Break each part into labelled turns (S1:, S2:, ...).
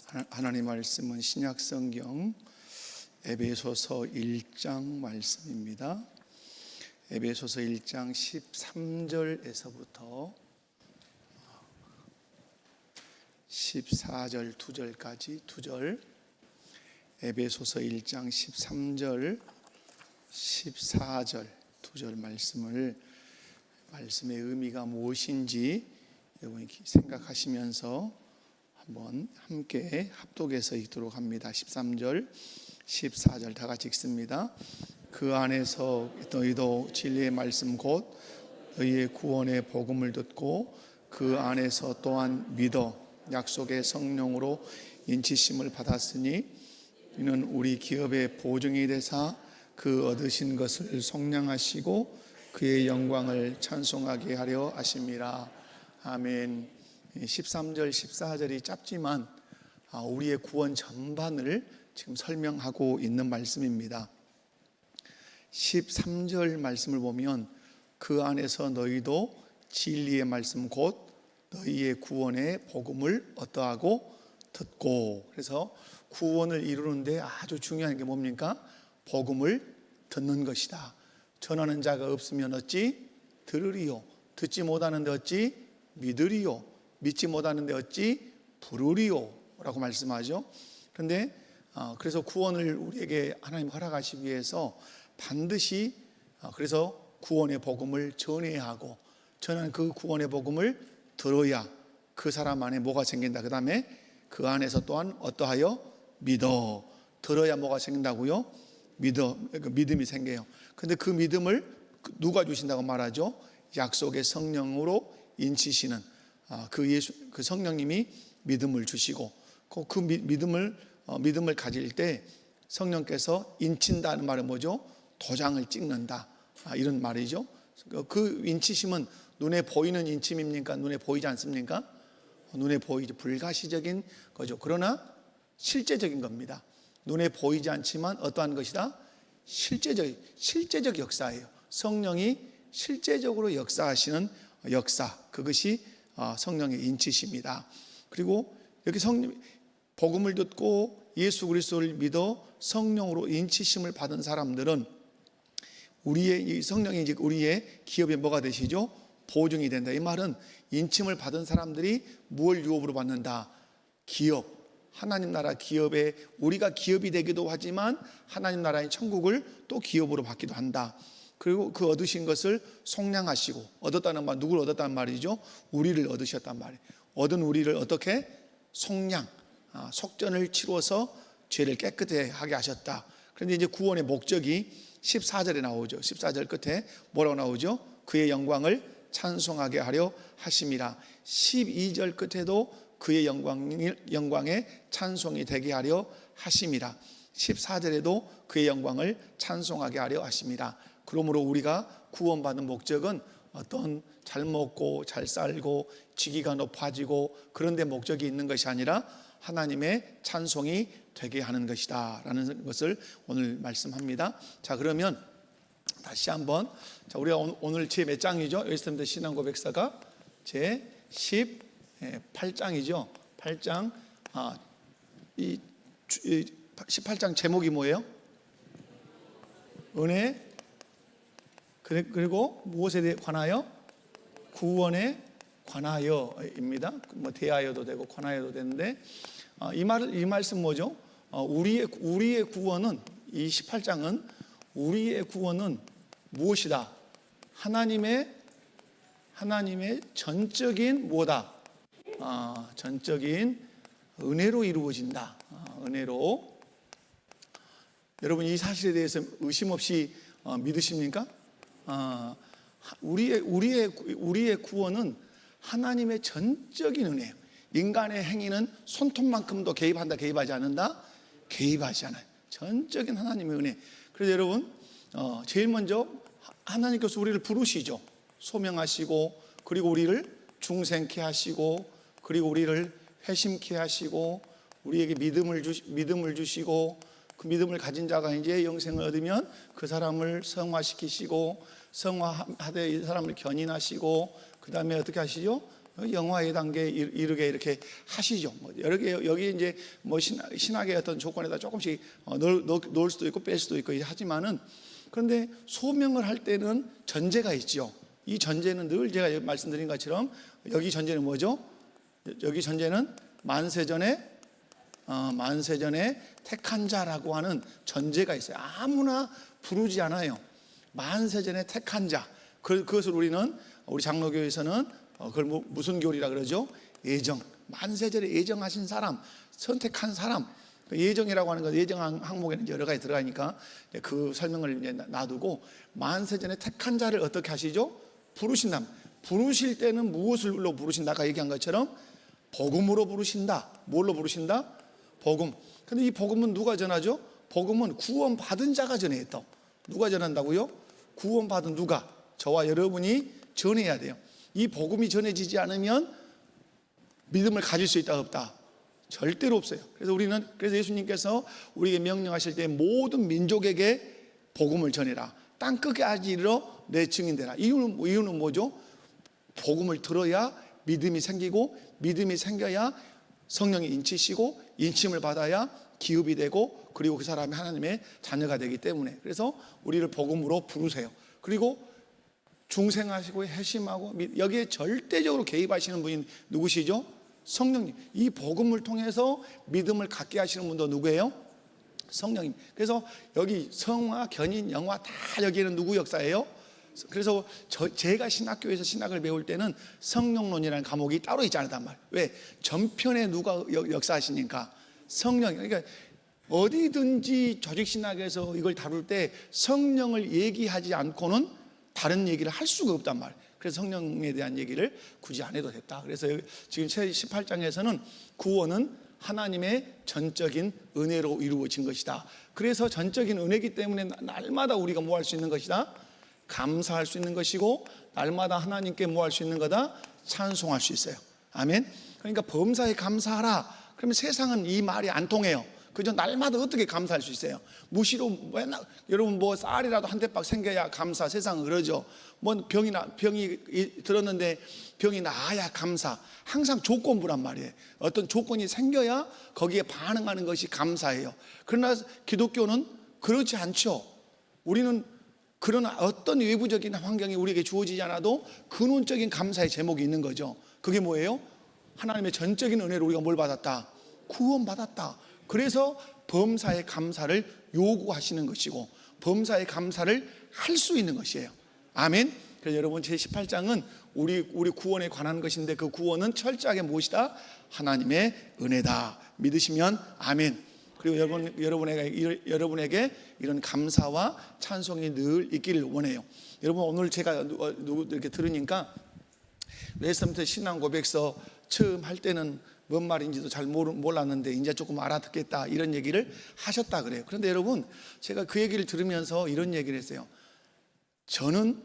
S1: 하나님 말씀은 신약성경 에베소서 1장 말씀입니다. 에베소서 1장 13절에서부터 14절 2절까지 2절, 에베소서 1장 13절 14절 2절 말씀의 의미가 무엇인지 여러분이 생각하시면서 한번 함께 합독해서 읽도록 합니다. 13절 14절 다 같이 읽습니다. 그 안에서 너희도 진리의 말씀 곧 너희의 구원의 복음을 듣고 그 안에서 또한 믿어 약속의 성령으로 인치심을 받았으니 이는 우리 기업의 보증이 되사 그 얻으신 것을 속량하시고 그의 영광을 찬송하게 하려 하심이라. 아멘. 13절 14절이 짧지만 우리의 구원 전반을 지금 설명하고 있는 말씀입니다. 13절 말씀을 보면 그 안에서 너희도 진리의 말씀 곧 너희의 구원의 복음을 어떠하고 듣고, 그래서 구원을 이루는데 아주 중요한 게 뭡니까? 복음을 듣는 것이다. 전하는 자가 없으면 어찌 들으리요, 듣지 못하는데 어찌 믿으리요, 믿지 못하는데 어찌 부르리요 라고 말씀하죠. 그런데 그래서 구원을 우리에게 하나님 허락하시기 위해서 반드시 그래서 구원의 복음을 전해야 하고, 전하는 그 구원의 복음을 들어야 그 사람 안에 뭐가 생긴다. 그 다음에 그 안에서 또한 어떠하여 믿어. 들어야 뭐가 생긴다고요? 믿음이 생겨요. 근데 그 믿음을 누가 주신다고 말하죠? 약속의 성령으로 인치시는 그 성령님이 믿음을 주시고, 그 믿음을 가질 때 성령께서 인친다는 말은 뭐죠? 도장을 찍는다, 이런 말이죠. 그 인치심은 눈에 보이는 인침입니까? 눈에 보이지 않습니까? 눈에 보이지, 불가시적인 거죠. 그러나 실제적인 겁니다. 눈에 보이지 않지만 어떠한 것이다? 실제적 역사예요. 성령이 실제적으로 역사하시는 역사, 그것이 성령의 인치심이다. 그리고 이렇게 복음을 듣고 예수 그리스도를 믿어 성령으로 인치심을 받은 사람들은 이 성령이 이제 우리의 기업에 뭐가 되시죠? 보증이 된다. 이 말은 인침을 받은 사람들이 무엇을 유업으로 받는다? 기업, 하나님 나라 기업에 우리가 기업이 되기도 하지만 하나님 나라의 천국을 또 기업으로 받기도 한다. 그리고 그 얻으신 것을 속량하시고, 얻었다는 말, 누구를 얻었다는 말이죠? 우리를 얻으셨단 말이에요. 얻은 우리를 어떻게? 속량, 속전을 치루어서 죄를 깨끗하게 하셨다. 그런데 이제 구원의 목적이 14절에 나오죠. 14절 끝에 뭐라고 나오죠? 그의 영광을 찬송하게 하려 하심이라. 12절 끝에도 그의 영광의 찬송이 되게 하려 하심이라. 14절에도 그의 영광을 찬송하게 하려 하심이라. 그러므로 우리가 구원받는 목적은 어떤 잘 먹고 잘 살고 직위가 높아지고 그런 데 목적이 있는 것이 아니라 하나님의 찬송이 되게 하는 것이다 라는 것을 오늘 말씀합니다. 자, 그러면 다시 한번, 자, 우리가 오늘 제 몇 장이죠? 웨스트민스터 신앙고백서가 제 18장이죠. 8장. 이 18장 제목이 뭐예요? 은혜, 그리고 무엇에 관하여? 구원에 관하여입니다. 뭐 대하여도 되고 관하여도 되는데, 이 말씀 뭐죠? 우리의 구원은, 이 18장은 우리의 구원은 무엇이다? 하나님의 전적인 뭐다? 전적인 은혜로 이루어진다. 은혜로. 여러분, 이 사실에 대해서 의심 없이 믿으십니까? 우리의 구원은 하나님의 전적인 은혜예요. 인간의 행위는 손톱만큼도 개입한다, 개입하지 않는다? 개입하지 않아요. 전적인 하나님의 은혜. 그래서 여러분, 제일 먼저 하나님께서 우리를 부르시죠. 소명하시고, 그리고 우리를 중생케 하시고, 그리고 우리를 회심케 하시고, 우리에게 믿음을 주시고, 그 믿음을 가진 자가 이제 영생을 얻으면 그 사람을 성화시키시고, 성화하되 이 사람을 견인하시고, 그 다음에 어떻게 하시죠? 영화의 단계에 이르게 이렇게 하시죠. 뭐 여러 개 여기 이제 뭐 신학의 어떤 조건에다 조금씩 넣을 수도 있고 뺄 수도 있고 하지만은, 그런데 소명을 할 때는 전제가 있죠. 이 전제는 늘 제가 말씀드린 것처럼 여기 전제는 뭐죠? 여기 전제는 만세전에 택한 자라고 하는 전제가 있어요. 아무나 부르지 않아요. 만세전에 택한 자. 그것을 우리 장로교에서는 그걸 무슨 교리라 그러죠? 예정. 만세전에 예정하신 사람, 선택한 사람. 예정이라고 하는 것, 예정 항목에는 여러 가지 들어가니까 그 설명을 이제 놔두고, 만세전에 택한 자를 어떻게 하시죠? 부르신다. 부르실 때는 무엇을로 부르신다? 아까 얘기한 것처럼 복음으로 부르신다. 뭘로 부르신다? 복음. 근데 이 복음은 누가 전하죠? 복음은 구원받은 자가 전해야 또. 누가 전한다고요? 구원받은 누가? 저와 여러분이 전해야 돼요. 이 복음이 전해지지 않으면 믿음을 가질 수 있다 없다? 절대로 없어요. 그래서 예수님께서 우리에게 명령하실 때 모든 민족에게 복음을 전해라. 땅 끝까지 이르러 내 증인되라. 이유는 뭐죠? 복음을 들어야 믿음이 생기고, 믿음이 생겨야 성령이 인치시고, 인침을 받아야 기업이 되고, 그리고 그 사람이 하나님의 자녀가 되기 때문에, 그래서 우리를 복음으로 부르세요. 그리고 중생하시고 회심하고 여기에 절대적으로 개입하시는 분이 누구시죠? 성령님. 이 복음을 통해서 믿음을 갖게 하시는 분도 누구예요? 성령님. 그래서 여기 성화, 견인, 영화 다 여기에는 누구 역사예요? 그래서 제가 신학교에서 신학을 배울 때는 성령론이라는 과목이 따로 있지 않단 말이에요. 왜? 전편에 누가 역사하시니까? 성령. 그러니까 어디든지 조직신학에서 이걸 다룰 때 성령을 얘기하지 않고는 다른 얘기를 할 수가 없단 말이에요. 그래서 성령에 대한 얘기를 굳이 안 해도 됐다. 그래서 지금 18장에서는 구원은 하나님의 전적인 은혜로 이루어진 것이다. 그래서 전적인 은혜이기 때문에 날마다 우리가 뭐 할 수 있는 것이다? 감사할 수 있는 것이고, 날마다 하나님께 뭐 할 수 있는 거다? 찬송할 수 있어요. 아멘. 그러니까 범사에 감사하라. 그러면 세상은 이 말이 안 통해요. 그저 날마다 어떻게 감사할 수 있어요? 무시로 맨날 여러분 뭐 쌀이라도 한 대박 생겨야 감사. 세상은 그러죠. 뭐 병이 들었는데 병이 나아야 감사. 항상 조건부란 말이에요. 어떤 조건이 생겨야 거기에 반응하는 것이 감사예요. 그러나 기독교는 그렇지 않죠. 우리는 그런 어떤 외부적인 환경이 우리에게 주어지지 않아도 근원적인 감사의 제목이 있는 거죠. 그게 뭐예요? 하나님의 전적인 은혜로 우리가 뭘 받았다? 구원받았다. 그래서 범사의 감사를 요구하시는 것이고, 범사의 감사를 할 수 있는 것이에요. 아멘. 그래서 여러분, 제18장은 우리 구원에 관한 것인데, 그 구원은 철저하게 무엇이다? 하나님의 은혜다. 믿으시면 아멘. 그리고 여러분에게 이런 감사와 찬송이 늘 있기를 원해요. 여러분, 오늘 제가 이렇게 들으니까 웨스트민스터 신앙 고백서 처음 할 때는 뭔 말인지도 잘 몰랐는데 이제 조금 알아듣겠다, 이런 얘기를 하셨다 그래요. 그런데 여러분, 제가 그 얘기를 들으면서 이런 얘기를 했어요. 저는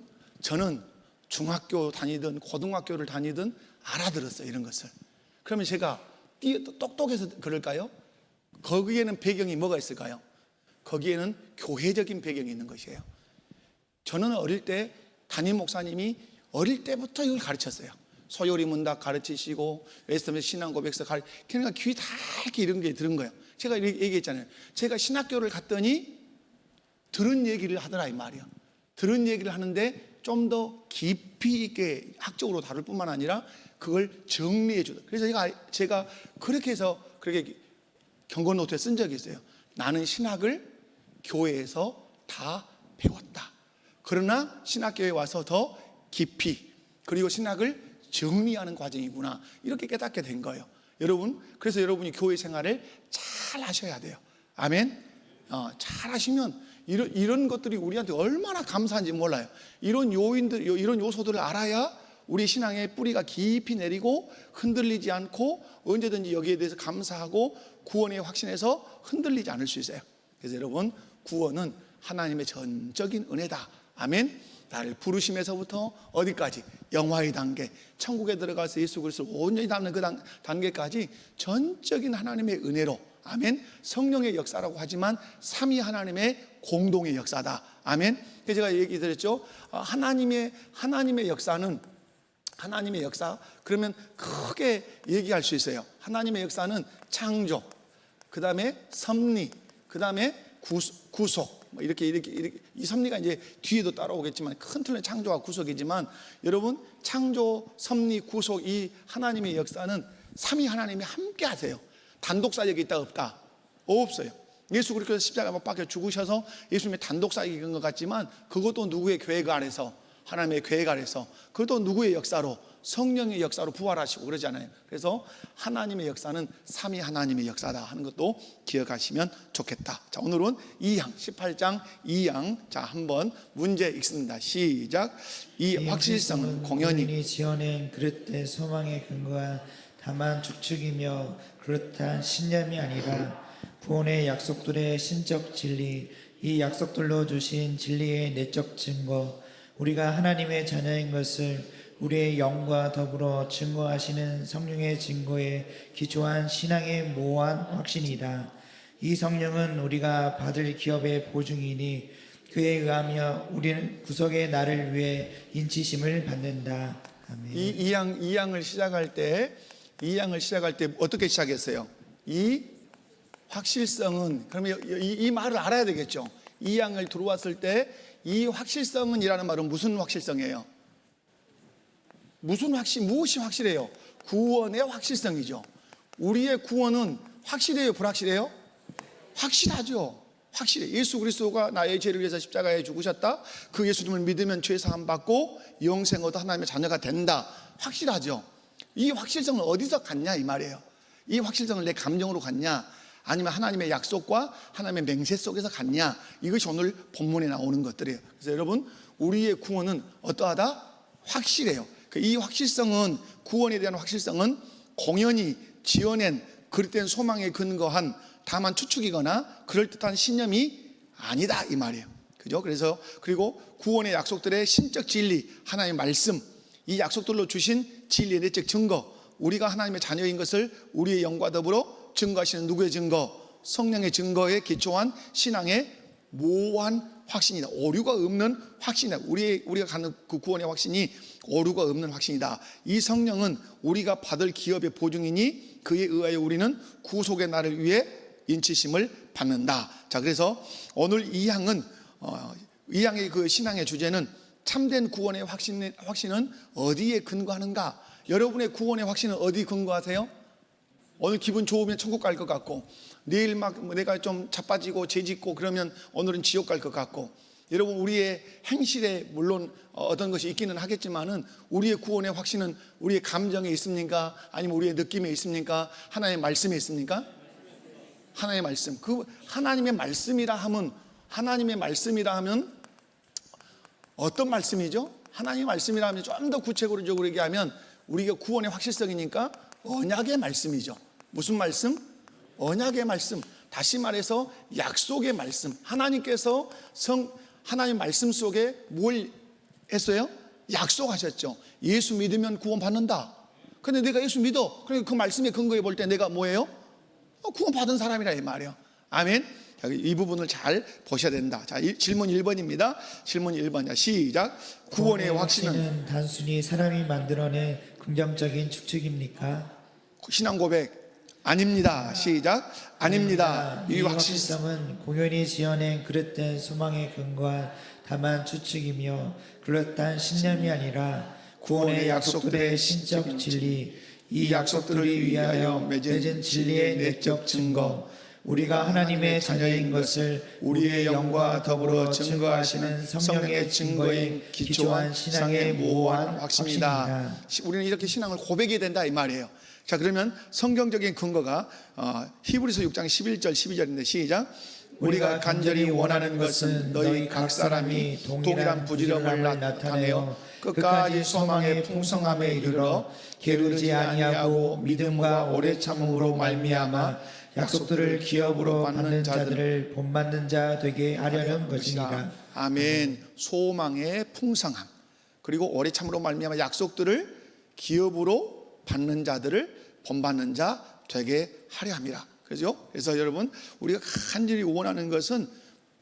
S1: 중학교 다니든 고등학교를 다니든 알아들었어요, 이런 것을. 그러면 제가 똑똑해서 그럴까요? 거기에는 배경이 뭐가 있을까요? 거기에는 교회적인 배경이 있는 것이에요. 저는 어릴 때 담임 목사님이 어릴 때부터 이걸 가르쳤어요. 소요리 문답 가르치시고 웨스트민스터 신앙 고백서 그러니까 귀 다 이렇게 이런 게 들은 거예요. 제가 얘기했잖아요. 제가 신학교를 갔더니 들은 얘기를 하더라, 이 말이야. 들은 얘기를 하는데 좀 더 깊이 있게 학적으로 다룰 뿐만 아니라 그걸 정리해 주다. 그래서 제가 그렇게 해서 그렇게 경고 노트에 쓴 적이 있어요. 나는 신학을 교회에서 다 배웠다. 그러나 신학교에 와서 더 깊이, 그리고 신학을 정리하는 과정이구나, 이렇게 깨닫게 된 거예요. 여러분, 그래서 여러분이 교회 생활을 잘 하셔야 돼요. 아멘. 잘 하시면 이런 것들이 우리한테 얼마나 감사한지 몰라요. 이런 요인들, 이런 요소들을 알아야 우리 신앙의 뿌리가 깊이 내리고 흔들리지 않고 언제든지 여기에 대해서 감사하고 구원에 확신해서 흔들리지 않을 수 있어요. 그래서 여러분, 구원은 하나님의 전적인 은혜다. 아멘. 나를 부르심에서부터 어디까지? 영화의 단계, 천국에 들어가서 예수 그리스도를 온전히 닮는 그 단계까지 전적인 하나님의 은혜로, 아멘. 성령의 역사라고 하지만 삼위 하나님의 공동의 역사다. 아멘. 그래서 제가 얘기 드렸죠. 하나님의 역사는 하나님의 역사 그러면 크게 얘기할 수 있어요. 하나님의 역사는 창조, 그 다음에 섭리, 그 다음에 구속, 이렇게 이 섭리가 이제 뒤에도 따라오겠지만 큰 틀은 창조와 구속이지만, 여러분 창조, 섭리, 구속 이 하나님의 역사는 삼위 하나님이 함께 하세요. 단독 사역이 있다 없다? 없어요. 예수 그리스도 십자가 못 박혀 죽으셔서 예수님의 단독 사역인 것 같지만 그것도 누구의 계획 아래서, 하나님의 계획 아래서, 그것도 누구의 역사로? 성령의 역사로 부활하시고 그러잖아요. 그래서 하나님의 역사는 삼위 하나님의 역사다 하는 것도 기억하시면 좋겠다. 자, 오늘은 2양 18장 2양 자 한번 문제 읽습니다. 시작. 이 확실성은 공연히
S2: 지어낸 그릇된 소망의 근거와 다만 축축이며 그렇다한 신념이 아니라 구원의 약속들의 신적 진리, 이 약속들로 주신 진리의 내적 증거, 우리가 하나님의 자녀인 것을 우리의 영과 더불어 증거하시는 성령의 증거에 기초한 신앙의 모호한 확신이다. 이 성령은 우리가 받을 기업의 보증이니 그에 의하며 우리는 구속의 날을 위해 인치심을 받는다. 아멘.
S1: 이 양을 시작할 때 어떻게 시작했어요? 이 확실성은, 그러면 이 말을 알아야 되겠죠. 이 양을 들어왔을 때 이 확실성은 이라는 말은 무슨 확실성이에요? 무엇이 확실해요? 구원의 확실성이죠. 우리의 구원은 확실해요, 불확실해요? 확실하죠. 확실해. 예수 그리스도가 나의 죄를 위해서 십자가에 죽으셨다. 그 예수님을 믿으면 죄 사함 받고 영생 얻어 하나님의 자녀가 된다. 확실하죠. 이 확실성을 어디서 갖냐 이 말이에요. 이 확실성을 내 감정으로 갖냐, 아니면 하나님의 약속과 하나님의 맹세 속에서 갖냐, 이것이 오늘 본문에 나오는 것들이에요. 그래서 여러분, 우리의 구원은 어떠하다? 확실해요. 이 확실성은, 구원에 대한 확실성은 공연히 지어낸 그릇된 소망에 근거한 다만 추측이거나 그럴듯한 신념이 아니다 이 말이에요. 그죠? 그래서 그리고 구원의 약속들의 신적 진리, 하나님의 말씀, 이 약속들로 주신 진리의 내적 증거, 우리가 하나님의 자녀인 것을 우리의 영과 더불어 증거하시는 누구의 증거? 성령의 증거에 기초한 신앙의 모호한 확신이다. 오류가 없는 확신이다. 우리가 갖는 그 구원의 확신이 오류가 없는 확신이다. 이 성령은 우리가 받을 기업의 보증이니 그에 의하여 우리는 구속의 날을 위해 인치심을 받는다. 자, 그래서 오늘 이 양의 그 신앙의 주제는 참된 구원의 확신은 어디에 근거하는가? 여러분의 구원의 확신은 어디 근거하세요? 오늘 기분 좋으면 천국 갈 것 같고, 내일 막 내가 좀 자빠지고 죄짓고 그러면 오늘은 지옥 갈 것 같고, 여러분 우리의 행실에 물론 어떤 것이 있기는 하겠지만은 우리의 구원의 확신은 우리의 감정에 있습니까? 아니면 우리의 느낌에 있습니까? 하나님의 말씀에 있습니까? 하나님의 말씀. 그 하나님의 말씀이라 하면 어떤 말씀이죠? 하나님의 말씀이라 하면 좀 더 구체적으로 얘기하면 우리가 구원의 확실성이니까 언약의 말씀이죠. 무슨 말씀? 언약의 말씀. 다시 말해서 약속의 말씀. 하나님께서 하나님 말씀 속에 뭘 했어요? 약속하셨죠. 예수 믿으면 구원 받는다. 근데 내가 예수 믿어. 그러니까 그 말씀에 근거해 볼 때 내가 뭐예요? 구원 받은 사람이라 이 말이에요. 아멘. 이 부분을 잘 보셔야 된다. 자, 질문 1번입니다. 질문 1번이야. 시작. 구원의 확신은
S2: 단순히 사람이 만들어낸 긍정적인 추측입니까?
S1: 신앙 고백 아닙니다. 시작. 아닙니다.
S2: 이 확실성은 공연히 지어낸 그릇된 소망의 근거한 다만 추측이며 그렇단 신념이 아니라 구원의 약속들의 신적 진리, 이 약속들을 위하여 맺은 진리의 내적 증거, 우리가 하나님의 자녀인 것을 우리의 영과 더불어 증거하시는 성령의 증거에 기초한 신앙의 모호한 확신이다.
S1: 우리는 이렇게 신앙을 고백해야 된다 이 말이에요. 자, 그러면 성경적인 근거가 히브리서 6장 11절 12절인데 시작. 우리가 간절히 원하는 것은 너희 각 사람이 동일한 부지런함을 나타내어 끝까지 소망의 풍성함에 이르러 게으르지 아니하고 믿음과 오래 참음으로 말미암아 약속들을 기업으로 받는 자들을 본받는 자 되게 하려는 것이니라. 아멘. 소망의 풍성함, 그리고 오래 참음으로 말미암아 약속들을 기업으로 받는 자들을 본받는 자 되게 하려 함이라. 그죠? 그래서 여러분, 우리가 간절히 원하는 것은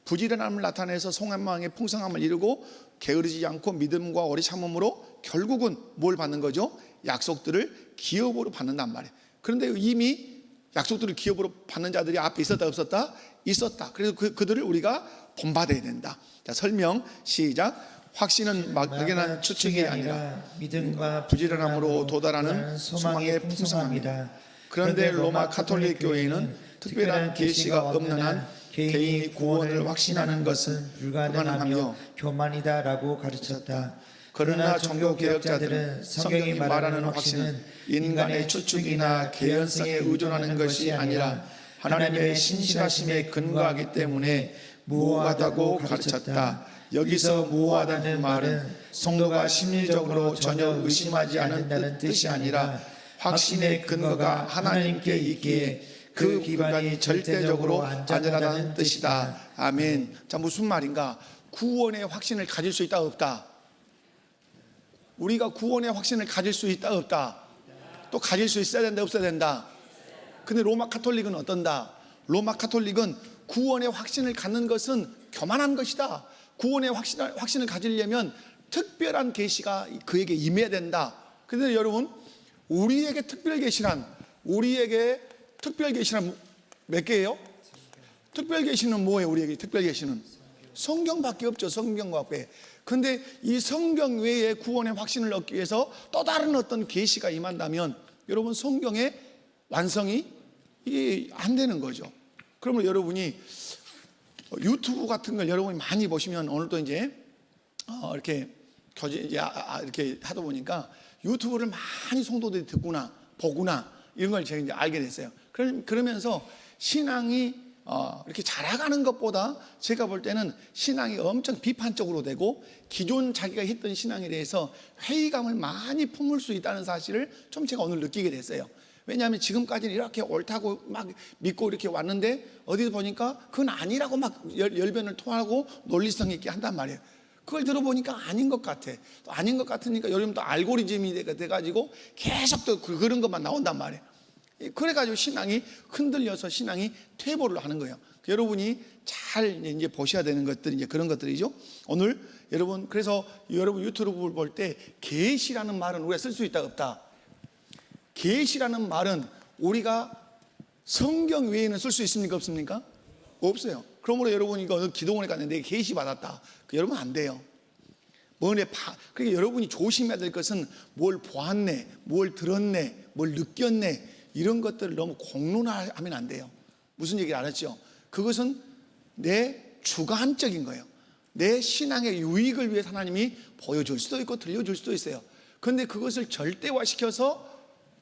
S1: 부지런함을 나타내서 소망의 풍성함을 이루고 게으르지 않고 믿음과 오래 참음으로 결국은 뭘 받는 거죠? 약속들을 기업으로 받는단 말이에요. 그런데 이미 약속들을 기업으로 받는 자들이 앞에 있었다 없었다? 있었다. 그래서 그들을 우리가 본받아야 된다. 자, 설명 시작. 확신은 막연한 추측이 아니라
S2: 믿음과
S1: 부지런함으로 도달하는 소망의 풍성함이다. 그런데 로마 카톨릭 교회는 특별한 계시가 없는 한 개인이 구원을 확신하는 것은 불가능하며
S2: 교만이다라고 가르쳤다.
S1: 그러나 종교개혁자들은 성경이 말하는 확신은 인간의 추측이나 개연성에 의존하는 것이 아니라 하나님의 신실하심에 근거하기 때문에 무호하다고 가르쳤다. 여기서 무호하다는 말은 성도가 심리적으로 전혀 의심하지 않는다는 뜻이 아니라 확신의 근거가 하나님께 있기에 그 기반이 절대적으로 안전하다는 뜻이다. 아멘. 자, 무슨 말인가? 구원의 확신을 가질 수 있다 없다? 우리가 구원의 확신을 가질 수 있다 없다? 또 가질 수 있어야 된다 없어야 된다? 근데 로마 카톨릭은 어떤다? 로마 카톨릭은 구원의 확신을 갖는 것은 교만한 것이다. 구원의 확신을 가지려면 특별한 계시가 그에게 임해야 된다. 그런데 여러분, 우리에게 특별 계시란 몇 개예요? 특별 계시는 뭐예요? 우리에게 특별 계시는 성경밖에 없죠. 성경밖에. 근데 이 성경 외에 구원의 확신을 얻기 위해서 또 다른 어떤 계시가 임한다면 여러분, 성경의 완성이 안 되는 거죠. 그러면 여러분이 유튜브 같은 걸 여러분이 많이 보시면 오늘도 이제 이렇게 이렇게 하다 보니까 유튜브를 많이 성도들이 듣구나 보구나 이런 걸 제가 이제 알게 됐어요. 그러면서 신앙이 이렇게 자라가는 것보다 제가 볼 때는 신앙이 엄청 비판적으로 되고 기존 자기가 했던 신앙에 대해서 회의감을 많이 품을 수 있다는 사실을 좀 제가 오늘 느끼게 됐어요. 왜냐하면 지금까지는 이렇게 옳다고 막 믿고 이렇게 왔는데 어디서 보니까 그건 아니라고 막 열변을 토하고 논리성 있게 한단 말이에요. 그걸 들어보니까 아닌 것 같아. 또 아닌 것 같으니까 여러분 또 알고리즘이 돼가지고 계속 또 그런 것만 나온단 말이에요. 그래가지고 신앙이 흔들려서 신앙이 퇴보를 하는 거예요. 여러분이 잘 이제 보셔야 되는 것들이 이제 그런 것들이죠. 오늘 여러분, 그래서 여러분 유튜브를 볼 때 계시라는 말은 우리가 쓸 수 있다 없다? 계시라는 말은 우리가 성경 외에는 쓸 수 있습니까 없습니까? 없어요. 그러므로 여러분이 이거 기도원에 갔는데 계시 받았다. 여러분 안 돼요. 그러니까 여러분이 조심해야 될 것은 뭘 보았네, 뭘 들었네, 뭘 느꼈네 이런 것들을 너무 공론화하면 안 돼요. 무슨 얘기를 알았죠? 그것은 내 주관적인 거예요. 내 신앙의 유익을 위해서 하나님이 보여줄 수도 있고 들려줄 수도 있어요. 그런데 그것을 절대화시켜서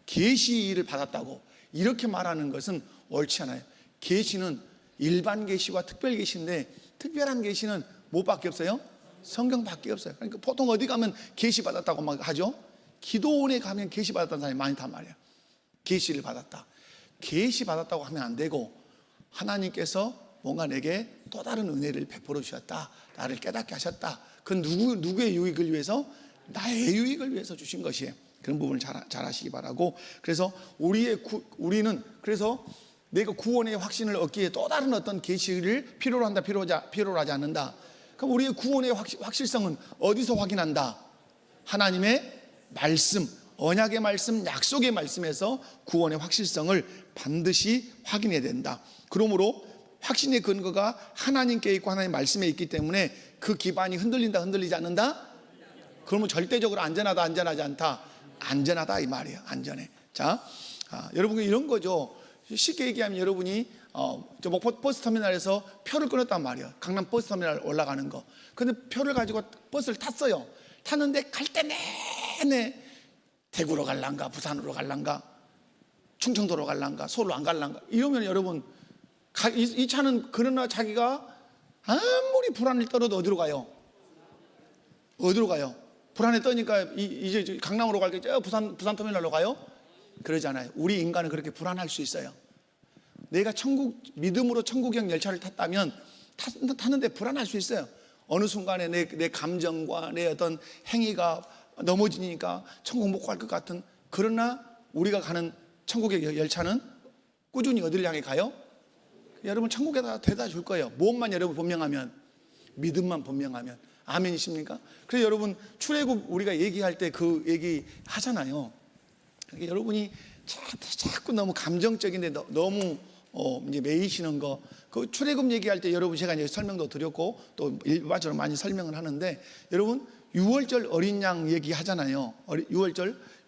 S1: 계시를 받았다고 이렇게 말하는 것은 옳지 않아요. 계시는 일반 계시와 특별 계시인데 특별한 계시는 뭐밖에 없어요? 성경밖에 없어요. 그러니까 보통 어디 가면 계시 받았다고 막 하죠. 기도원에 가면 계시 받았다는 사람이 많단 말이에요. 계시를 받았다. 계시 받았다고 하면 안 되고 하나님께서 뭔가 내게 또 다른 은혜를 베풀어 주셨다. 나를 깨닫게 하셨다. 그 누구의 유익을 위해서? 나의 유익을 위해서 주신 것이에요. 그런 부분을 잘 하시기 바라고. 그래서 우리는 그래서 내가 구원의 확신을 얻기 위해 또 다른 어떤 계시를 필요로 한다, 필요로 하지 않는다. 그럼 우리의 구원의 확실성은 어디서 확인한다? 하나님의 말씀, 언약의 말씀, 약속의 말씀에서 구원의 확실성을 반드시 확인해야 된다. 그러므로 확신의 근거가 하나님께 있고 하나님의 말씀에 있기 때문에 그 기반이 흔들린다, 흔들리지 않는다? 그러면 절대적으로 안전하다, 안전하지 않다? 안전하다 이 말이에요. 안전해. 자, 여러분 이런 거죠. 쉽게 얘기하면 여러분이 저 목포 버스터미널에서 표를 끊었단 말이에요. 강남 버스터미널 올라가는 거. 근데 표를 가지고 버스를 탔어요. 탔는데 갈 때 내내 대구로 갈란가, 부산으로 갈란가, 충청도로 갈란가, 서울로 안 갈란가 이러면 여러분 이 차는 그러나 자기가 아무리 불안을 떨어도 어디로 가요? 어디로 가요? 불안에 떠니까 이제 강남으로 갈 때 부산 터미널로 가요? 그러잖아요. 우리 인간은 그렇게 불안할 수 있어요. 내가 믿음으로 천국형 열차를 탔다면 탔는데 불안할 수 있어요. 어느 순간에 내 감정과 내 어떤 행위가 넘어지니까 천국 못 갈 것 같은. 그러나 우리가 가는 천국의 열차는 꾸준히 어디를 향해 가요? 여러분 천국에다 데려다 줄 거예요. 무엇만 여러분 분명하면, 믿음만 분명하면. 아멘이십니까? 그래서 여러분 출애굽 우리가 얘기할 때 그 얘기 하잖아요. 그러니까 여러분이 자꾸 너무 감정적인데 너무 이제 매이시는 거, 그 출애굽 얘기할 때 여러분 제가 이제 설명도 드렸고 또 일반적으로 많이 설명을 하는데, 여러분 유월절 어린 양 얘기하잖아요.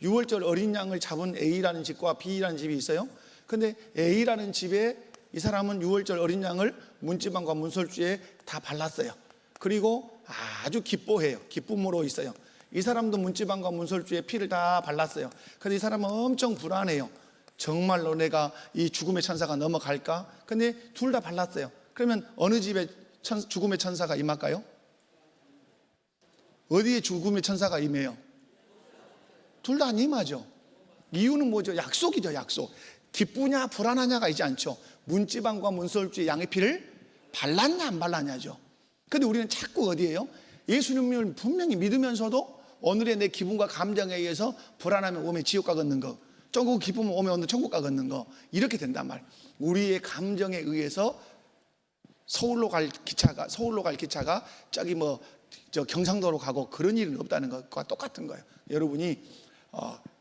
S1: 유월절 어린 양을 잡은 A라는 집과 B라는 집이 있어요. 근데 A라는 집에 이 사람은 유월절 어린 양을 문지방과 문설주에 다 발랐어요. 그리고 아주 기뻐해요. 기쁨으로 있어요. 이 사람도 문지방과 문설주에 피를 다 발랐어요. 근데 이 사람은 엄청 불안해요. 정말로 내가 이 죽음의 천사가 넘어갈까? 근데 둘 다 발랐어요. 그러면 어느 집에 죽음의 천사가 임할까요? 어디에 죽음의 천사가 임해요? 둘 다 안 임하죠. 이유는 뭐죠? 약속이죠, 약속. 기쁘냐 불안하냐가 있지 않죠. 문지방과 문설주의 양의 피를 발랐냐 안 발랐냐죠. 근데 우리는 자꾸 어디에요? 예수님을 분명히 믿으면서도 오늘의 내 기분과 감정에 의해서 불안하면 오면 지옥 가 걷는 거, 조금 기쁘면 오면 오늘 천국 가 걷는 거, 이렇게 된단 말이에요. 우리의 감정에 의해서 서울로 갈 기차가 저기 저 경상도로 가고 그런 일은 없다는 것과 똑같은 거예요. 여러분이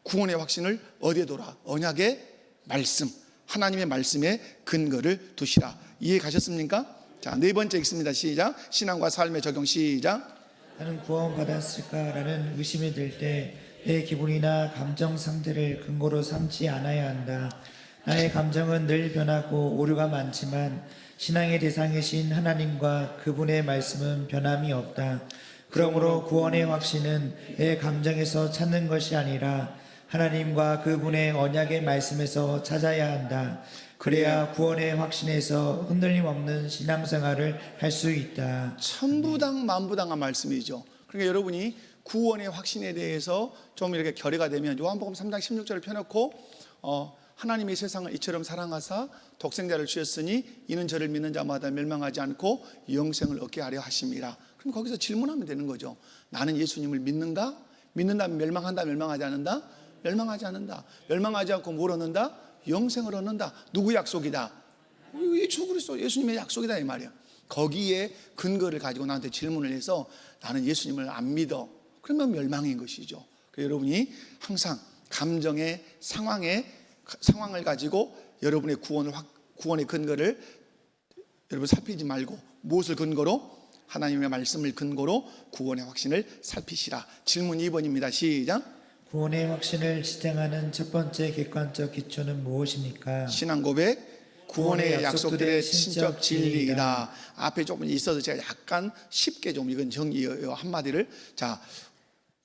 S1: 구원의 확신을 어디에 둬라? 언약의 말씀, 하나님의 말씀에 근거를 두시라. 이해 가셨습니까? 자, 네 번째 읽습니다. 시작. 신앙과 삶의 적용. 시작.
S2: 나는 구원받았을까라는 의심이 들 때 내 기분이나 감정 상태를 근거로 삼지 않아야 한다. 나의 감정은 늘 변하고 오류가 많지만 신앙의 대상이신 하나님과 그분의 말씀은 변함이 없다. 그러므로 구원의 확신은 내 감정에서 찾는 것이 아니라 하나님과 그분의 언약의 말씀에서 찾아야 한다. 그래야 구원의 확신에서 흔들림 없는 신앙생활을 할 수 있다.
S1: 천부당 만부당한 말씀이죠. 그러니까 여러분이 구원의 확신에 대해서 좀 이렇게 결의가 되면 요한복음 3장 16절을 펴놓고 하나님이 세상을 이처럼 사랑하사 독생자를 주셨으니 이는 저를 믿는 자마다 멸망하지 않고 영생을 얻게 하려 하심이라. 그럼 거기서 질문하면 되는 거죠. 나는 예수님을 믿는가? 믿는다면 멸망한다? 멸망하지 않는다? 멸망하지 않는다. 멸망하지 않고 뭘 얻는다? 영생을 얻는다. 누구 약속이다? 예수 그리스도 예수님의 약속이다 이 말이야. 거기에 근거를 가지고 나한테 질문을 해서 나는 예수님을 안 믿어. 그러면 멸망인 것이죠. 여러분이 항상 감정의 상황을 가지고 여러분의 구원의 근거를 여러분 살피지 말고 무엇을 근거로? 하나님의 말씀을 근거로 구원의 확신을 살피시라. 질문 2번입니다. 시작.
S2: 구원의 확신을 지탱하는 첫 번째 객관적 기초는 무엇입니까?
S1: 신앙 고백. 구원의 약속들의 신적 진리이다. 앞에 조금 있어서 제가 약간 쉽게 좀 이건 정리 한마디를. 자,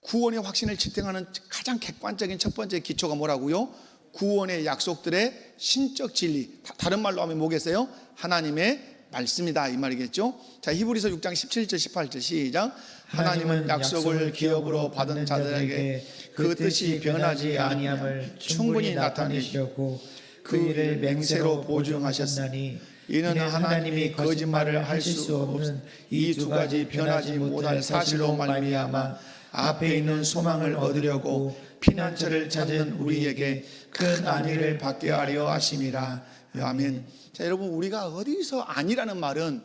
S1: 구원의 확신을 지탱하는 가장 객관적인 첫 번째 기초가 뭐라고요? 구원의 약속들의 신적 진리. 다른 말로 하면 뭐겠어요? 하나님의 말씀이다 이 말이겠죠. 자, 히브리서 6장 17절 18절 시작. 하나님은 약속을 기업으로 받은 자들에게 그 뜻이 변하지 아니함을 충분히 나타내시려고 그 일을 맹세로 보증하셨으니 이는 하나님이 거짓말을 할 수 없는 이 두 가지 변하지 못할 사실로 말미암아 앞에 있는 소망을 얻으려고 피난처를 찾은 우리에게 큰 안위를 받게 하려 하심이라. 아멘. 자, 여러분 우리가 어디서 아니라는 말은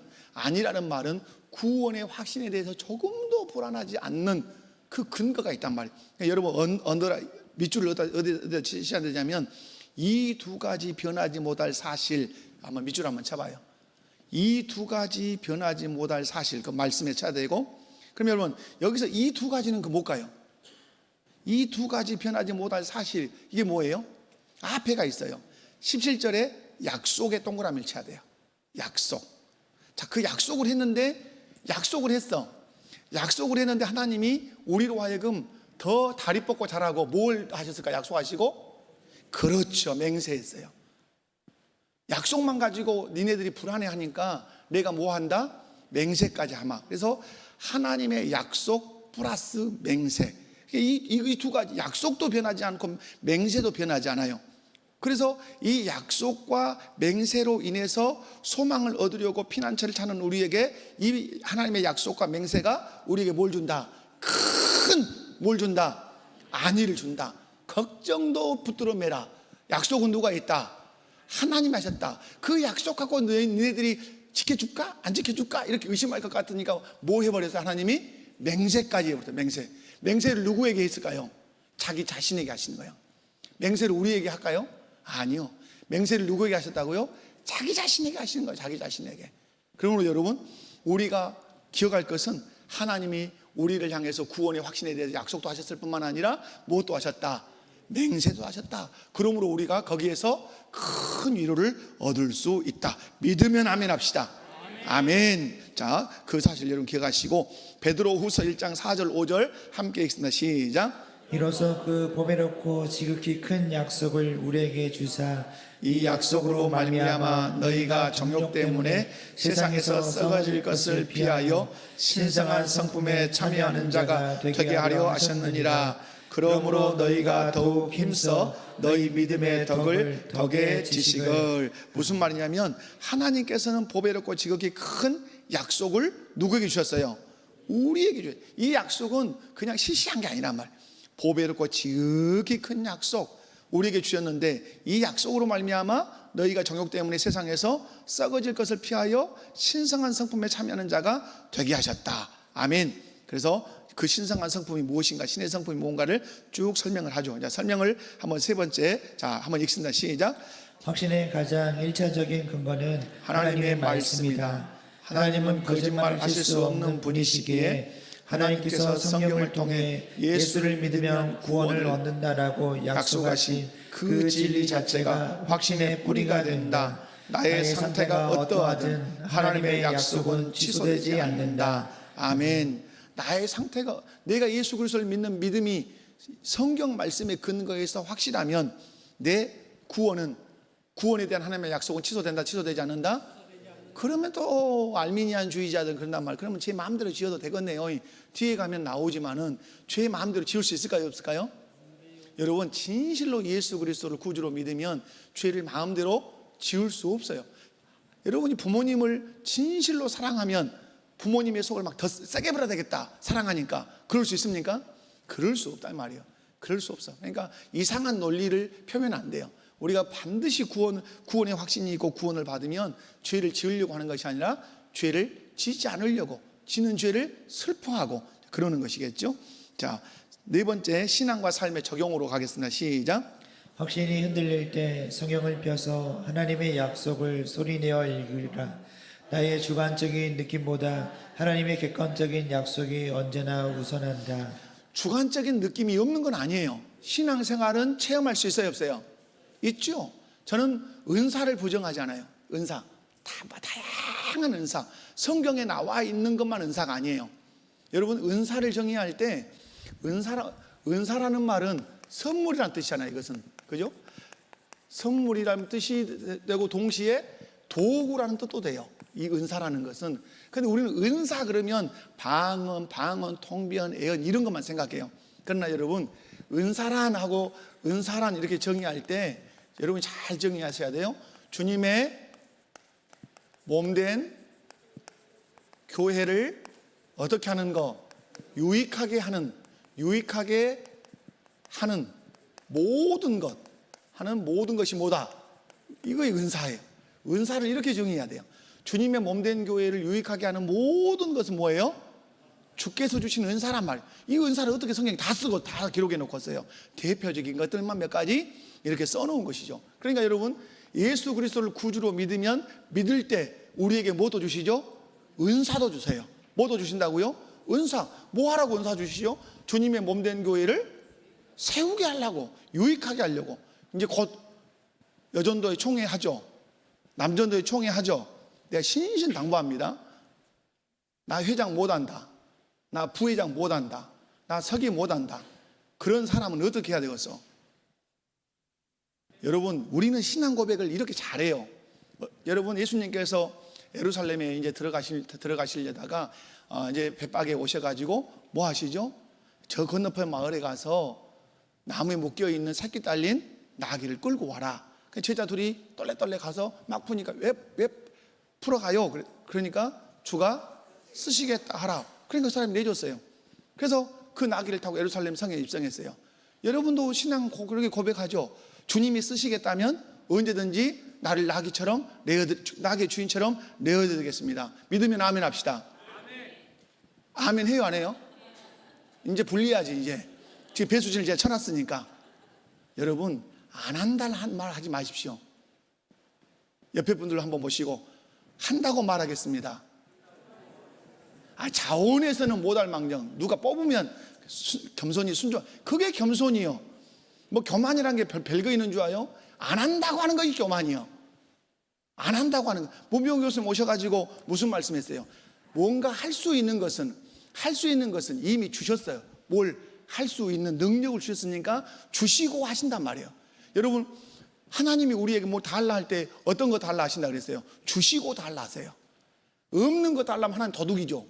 S1: 구원의 확신에 대해서 조금도 불안하지 않는 그 근거가 있단 말이에요. 그러니까 여러분 밑줄을 어디다 치셔야 되냐면 이 두 가지 변하지 못할 사실, 한번 밑줄 한번 쳐봐요. 이 두 가지 변하지 못할 사실, 그 말씀에 쳐야 되고, 그럼 여러분 여기서 이 두 가지는 그 뭘까요? 이 두 가지 변하지 못할 사실, 이게 뭐예요? 앞에가 있어요. 17절에 약속의 동그라미를 쳐야 돼요. 약속. 자, 그 약속을 했는데 하나님이 우리로 하여금 더 다리 뻗고 자라고 뭘 하셨을까? 약속하시고, 그렇죠, 맹세했어요. 약속만 가지고 니네들이 불안해하니까 내가 뭐 한다? 맹세까지 하마. 그래서 하나님의 약속 플러스 맹세, 이 두 가지, 약속도 변하지 않고 맹세도 변하지 않아요. 그래서 이 약속과 맹세로 인해서 소망을 얻으려고 피난처를 찾는 우리에게 이 하나님의 약속과 맹세가 우리에게 뭘 준다? 뭘 준다? 안위를 준다. 걱정도 붙들어 매라. 약속은 누가 있다? 하나님이 하셨다. 그 약속하고 너희들이 지켜줄까? 안 지켜줄까? 이렇게 의심할 것 같으니까 뭐 해버렸어요? 하나님이 맹세까지 해버렸어요. 맹세. 맹세를 누구에게 했을까요? 자기 자신에게 하시는 거예요. 맹세를 우리에게 할까요? 아니요. 맹세를 누구에게 하셨다고요? 자기 자신에게 하시는 거예요. 자기 자신에게. 그러므로 여러분, 우리가 기억할 것은 하나님이 우리를 향해서 구원의 확신에 대해서 약속도 하셨을 뿐만 아니라 무엇도 하셨다? 맹세도 하셨다. 그러므로 우리가 거기에서 큰 위로를 얻을 수 있다. 믿으면 아멘 합시다. 아멘. 자, 그 사실 여러분 기억하시고 베드로후서 1장 4절 5절 함께 읽습니다. 시작.
S2: 이로써 그 보배롭고 지극히 큰 약속을 우리에게 주사
S1: 이 약속으로 말미암아 너희가 정욕 때문에 세상에서 썩어질 것을 피하여 신성한 성품에 참여하는 자가 되게 하려 하셨느니라. 그러므로 너희가 더욱 힘써 너희 믿음의 덕을 덕에 지식을. 무슨 말이냐면 하나님께서는 보배롭고 지극히 큰 약속을 누구에게 주셨어요? 우리에게 주셨어요. 이 약속은 그냥 시시한 게 아니란 말. 보배롭고 지극히 큰 약속 우리에게 주셨는데 이 약속으로 말미암아 너희가 정욕 때문에 세상에서 썩어질 것을 피하여 신성한 성품에 참여하는 자가 되게 하셨다. 아멘. 그래서 그 신성한 성품이 무엇인가, 신의 성품이 무언가를 쭉 설명을 하죠. 자, 설명을 한번 세 번째, 자, 한번 읽습니다. 시작.
S2: 확신의 가장 1차적인 근거는
S1: 하나님의 말씀이다. 하나님은 거짓말 하실 수 없는 분이시기에 하나님께서 성경을 통해 예수를 믿으면 구원을 얻는다라고 약속하신 그 진리 자체가 확신의 뿌리가 된다. 나의 상태가 어떠하든 하나님의 약속은 취소되지 않는다. 아멘. 나의 상태가, 내가 예수 그리스도를 믿는 믿음이 성경 말씀의 근거에서 확실하면 내 구원에 대한 하나님의 약속은 취소된다, 취소되지 않는다? 그러면 또 알미니안주의자들 그런단 말이에요. 그러면 제 마음대로 지어도 되겠네요. 뒤에 가면 나오지만은 제 마음대로 지을 수 있을까요, 없을까요? 여러분, 진실로 예수 그리스도를 구주로 믿으면 죄를 마음대로 지을 수 없어요. 여러분이 부모님을 진실로 사랑하면 부모님의 속을 막 더 세게 불어야 되겠다, 사랑하니까. 그럴 수 있습니까? 그럴 수 없단 말이에요. 그럴 수 없어. 그러니까 이상한 논리를 펴면 안 돼요. 우리가 반드시 구원의 확신이 있고 구원을 받으면 죄를 지으려고 하는 것이 아니라 죄를 지지 않으려고, 지는 죄를 슬퍼하고 그러는 것이겠죠. 자, 네 번째, 신앙과 삶의 적용으로 가겠습니다. 시작.
S2: 확신이 흔들릴 때 성경을 펴서 하나님의 약속을 소리내어 읽으라. 나의 주관적인 느낌보다 하나님의 객관적인 약속이 언제나 우선한다.
S1: 주관적인 느낌이 없는 건 아니에요. 신앙생활은 체험할 수 있어요, 없어요? 있죠. 저는 은사를 부정하지 않아요. 은사, 다양한 은사, 성경에 나와 있는 것만 은사가 아니에요. 여러분, 은사를 정의할 때 은사라는 말은 선물이라는 뜻이잖아요. 이것은, 그죠? 선물이라는 뜻이 되고 동시에 도구라는 뜻도 돼요. 이 은사라는 것은. 근데 우리는 은사 그러면 방언, 통변, 애언 이런 것만 생각해요. 그러나 여러분, 은사란 이렇게 정의할 때 여러분이 잘 정의하셔야 돼요. 주님의 몸된 교회를 어떻게 하는 거? 유익하게 하는 모든 것이 뭐다? 이거의 은사예요. 은사를 이렇게 정의해야 돼요. 주님의 몸된 교회를 유익하게 하는 모든 것은 뭐예요? 주께서 주신 은사란 말이에요. 이 은사를 어떻게 성경에 다 쓰고 다 기록해 놓고서요. 대표적인 것들만 몇 가지 이렇게 써놓은 것이죠. 그러니까 여러분, 예수 그리스도를 구주로 믿으면 믿을 때 우리에게 뭐도 주시죠? 은사도 주세요. 뭐도 주신다고요? 은사. 뭐 하라고 은사 주시죠? 주님의 몸된 교회를 세우게 하려고, 유익하게 하려고. 이제 곧 여전도에 총회하죠. 남전도에 총회하죠. 내가 신신당부합니다. 나 회장 못한다, 나 부회장 못한다, 나 서기 못한다. 그런 사람은 어떻게 해야 되겠어? 여러분, 우리는 신앙 고백을 이렇게 잘해요. 여러분, 예수님께서 예루살렘에 이제 들어가시려다가 이제 벳박에 오셔가지고 뭐 하시죠? 저 건너편 마을에 가서 나무에 묶여 있는 새끼 딸린 나귀를 끌고 와라. 제자 둘이 떨레떨레 가서 막 푸니까 왜 풀어가요? 그러니까 주가 쓰시겠다 하라. 그러니까 그 사람이 내줬어요. 그래서 그 나귀를 타고 예루살렘 성에 입성했어요. 여러분도 신앙 그렇게 고백하죠. 주님이 쓰시겠다면 언제든지 나를 나귀처럼 나귀의 주인처럼 내어드리겠습니다. 믿으면 아멘 합시다. 아멘 해요, 안 해요? 이제 불리하지. 이제 지금 배수진을 이제 쳐놨으니까. 여러분, 안 한다는 말 하지 마십시오. 옆에 분들 한번 보시고, 한다고 말하겠습니다. 자원에서는 못할망정 누가 뽑으면 겸손히 순종. 그게 겸손이요. 뭐 교만이란 게 별거 있는 줄 알아요? 안 한다고 하는 것이 교만이요. 안 한다고 하는 거. 문병 교수님 오셔가지고 무슨 말씀했어요? 뭔가 할 수 있는 것은 이미 주셨어요. 뭘 할 수 있는 능력을 주셨으니까 주시고 하신단 말이에요. 여러분, 하나님이 우리에게 뭐 달라 할 때 어떤 거 달라 하신다 그랬어요? 주시고 달라 하세요. 없는 거 달라면 하나님 도둑이죠.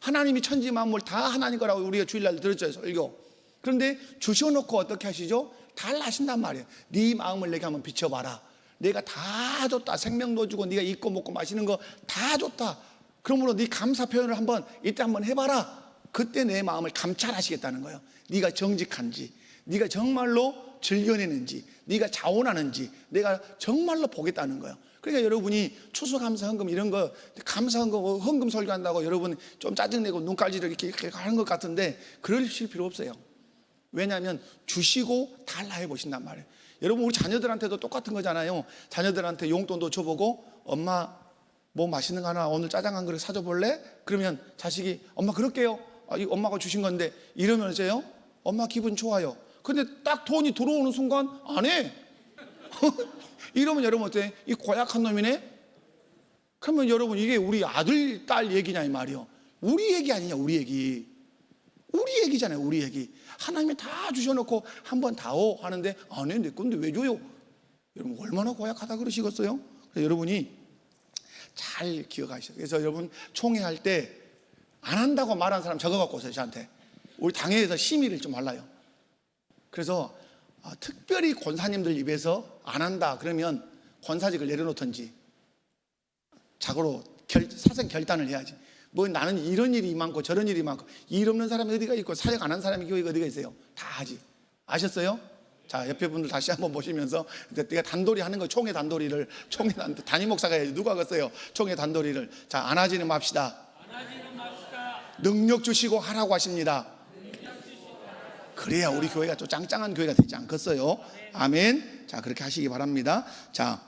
S1: 하나님이 천지 만물 다 하나님 거라고 우리가 주일날 들었죠, 설교. 그런데 주셔놓고 어떻게 하시죠? 달라 하신단 말이에요. 네 마음을 내게 한번 비춰봐라. 내가 다 줬다. 생명도 주고 네가 입고 먹고 마시는 거 다 줬다. 그러므로 네 감사 표현을 이때 한번 해봐라. 그때 내 마음을 감찰하시겠다는 거예요. 네가 정직한지, 네가 정말로 즐겨내는지, 네가 자원하는지 내가 정말로 보겠다는 거예요. 그러니까 여러분이 추수감사 헌금 이런 거 감사 헌금 설교한다고 여러분 좀 짜증내고 눈깔지를 이렇게 하는 것 같은데 그러실 필요 없어요. 왜냐하면 주시고 달라 해보신단 말이에요. 여러분, 우리 자녀들한테도 똑같은 거잖아요. 자녀들한테 용돈도 줘보고, 엄마 뭐 맛있는 거 하나 오늘 짜장 한 그릇 사줘 볼래? 그러면 자식이 엄마 그럴게요. 이거 엄마가 주신 건데, 이러면 어째요? 엄마 기분 좋아요. 근데 딱 돈이 들어오는 순간 안 해. 이러면 여러분 어때? 이 고약한 놈이네? 그러면 여러분, 이게 우리 아들 딸 얘기냐 이 말이요. 우리 얘기 아니냐. 우리 얘기잖아요. 우리 얘기. 하나님이 다 주셔놓고 한번 다오 하는데 안 해. 내 건데 왜 줘요? 여러분, 얼마나 고약하다 그러시겠어요? 여러분이 잘 기억하셔요. 그래서 여러분, 총회할 때 안 한다고 말한 사람 적어갖고 오세요. 저한테. 우리 당회에서 심의를 좀 할라요. 그래서 특별히 권사님들 입에서 안 한다 그러면 권사직을 내려놓든지 자고로 사생 결단을 해야지. 뭐 나는 이런 일이 많고 저런 일이 많고, 일 없는 사람이 어디가 있고 사역 안 한 사람이 교회가 어디가 있어요? 다 하지. 아셨어요? 자, 옆에 분들 다시 한번 보시면서 내가 단돌이 하는 거, 총회 단돌이를 담임 목사가 해야지. 누가 하겠어요? 총회 단돌이를. 자, 안 하지는 맙시다. 능력 주시고 하라고 하십니다. 그래야 우리 교회가 좀 짱짱한 교회가 되지 않겠어요? 아멘. 자, 그렇게 하시기 바랍니다. 자,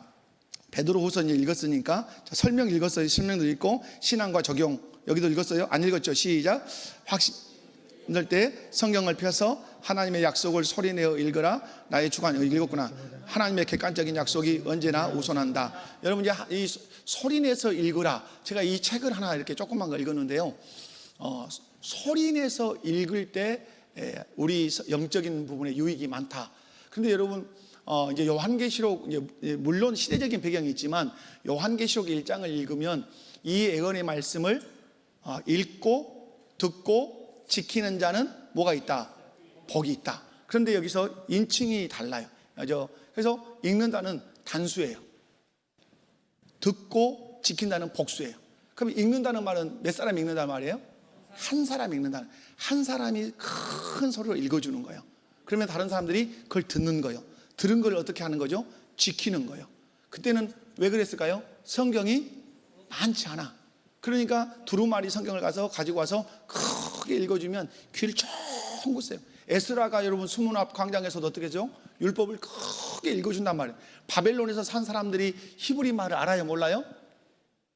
S1: 베드로후서 읽었으니까 자, 설명 읽었어요. 설명도 읽고 신앙과 적용 여기도 읽었어요. 안 읽었죠? 시작. 읽을 때 성경을 펴서 하나님의 약속을 소리내어 읽으라. 나의 주관. 여기 읽었구나. 하나님의 객관적인 약속이 언제나 우선한다. 여러분, 이제 이 소리내서 읽으라. 제가 이 책을 하나 이렇게 조그만 거 읽었는데요. 소리내서 읽을 때 우리 영적인 부분에 유익이 많다. 그런데 여러분, 이제 요한계시록, 물론 시대적인 배경이 있지만 요한계시록 1장을 읽으면 이 예언의 말씀을 읽고 듣고 지키는 자는 뭐가 있다? 복이 있다. 그런데 여기서 인칭이 달라요. 그래서 읽는다는 단수예요. 듣고 지킨다는 복수예요. 그럼 읽는다는 말은 몇 사람이 읽는다는 말이에요? 한 사람이 읽는다는, 한 사람이 큰 소리로 읽어주는 거예요. 그러면 다른 사람들이 그걸 듣는 거예요. 들은 걸 어떻게 하는 거죠? 지키는 거예요. 그때는 왜 그랬을까요? 성경이 많지 않아. 그러니까 두루마리 성경을 가지고 와서 크게 읽어주면 귀를 쫑긋 세요. 에스라가 여러분 수문 앞 광장에서도 어떻게 하죠? 율법을 크게 읽어준단 말이에요. 바벨론에서 산 사람들이 히브리 말을 알아요? 몰라요?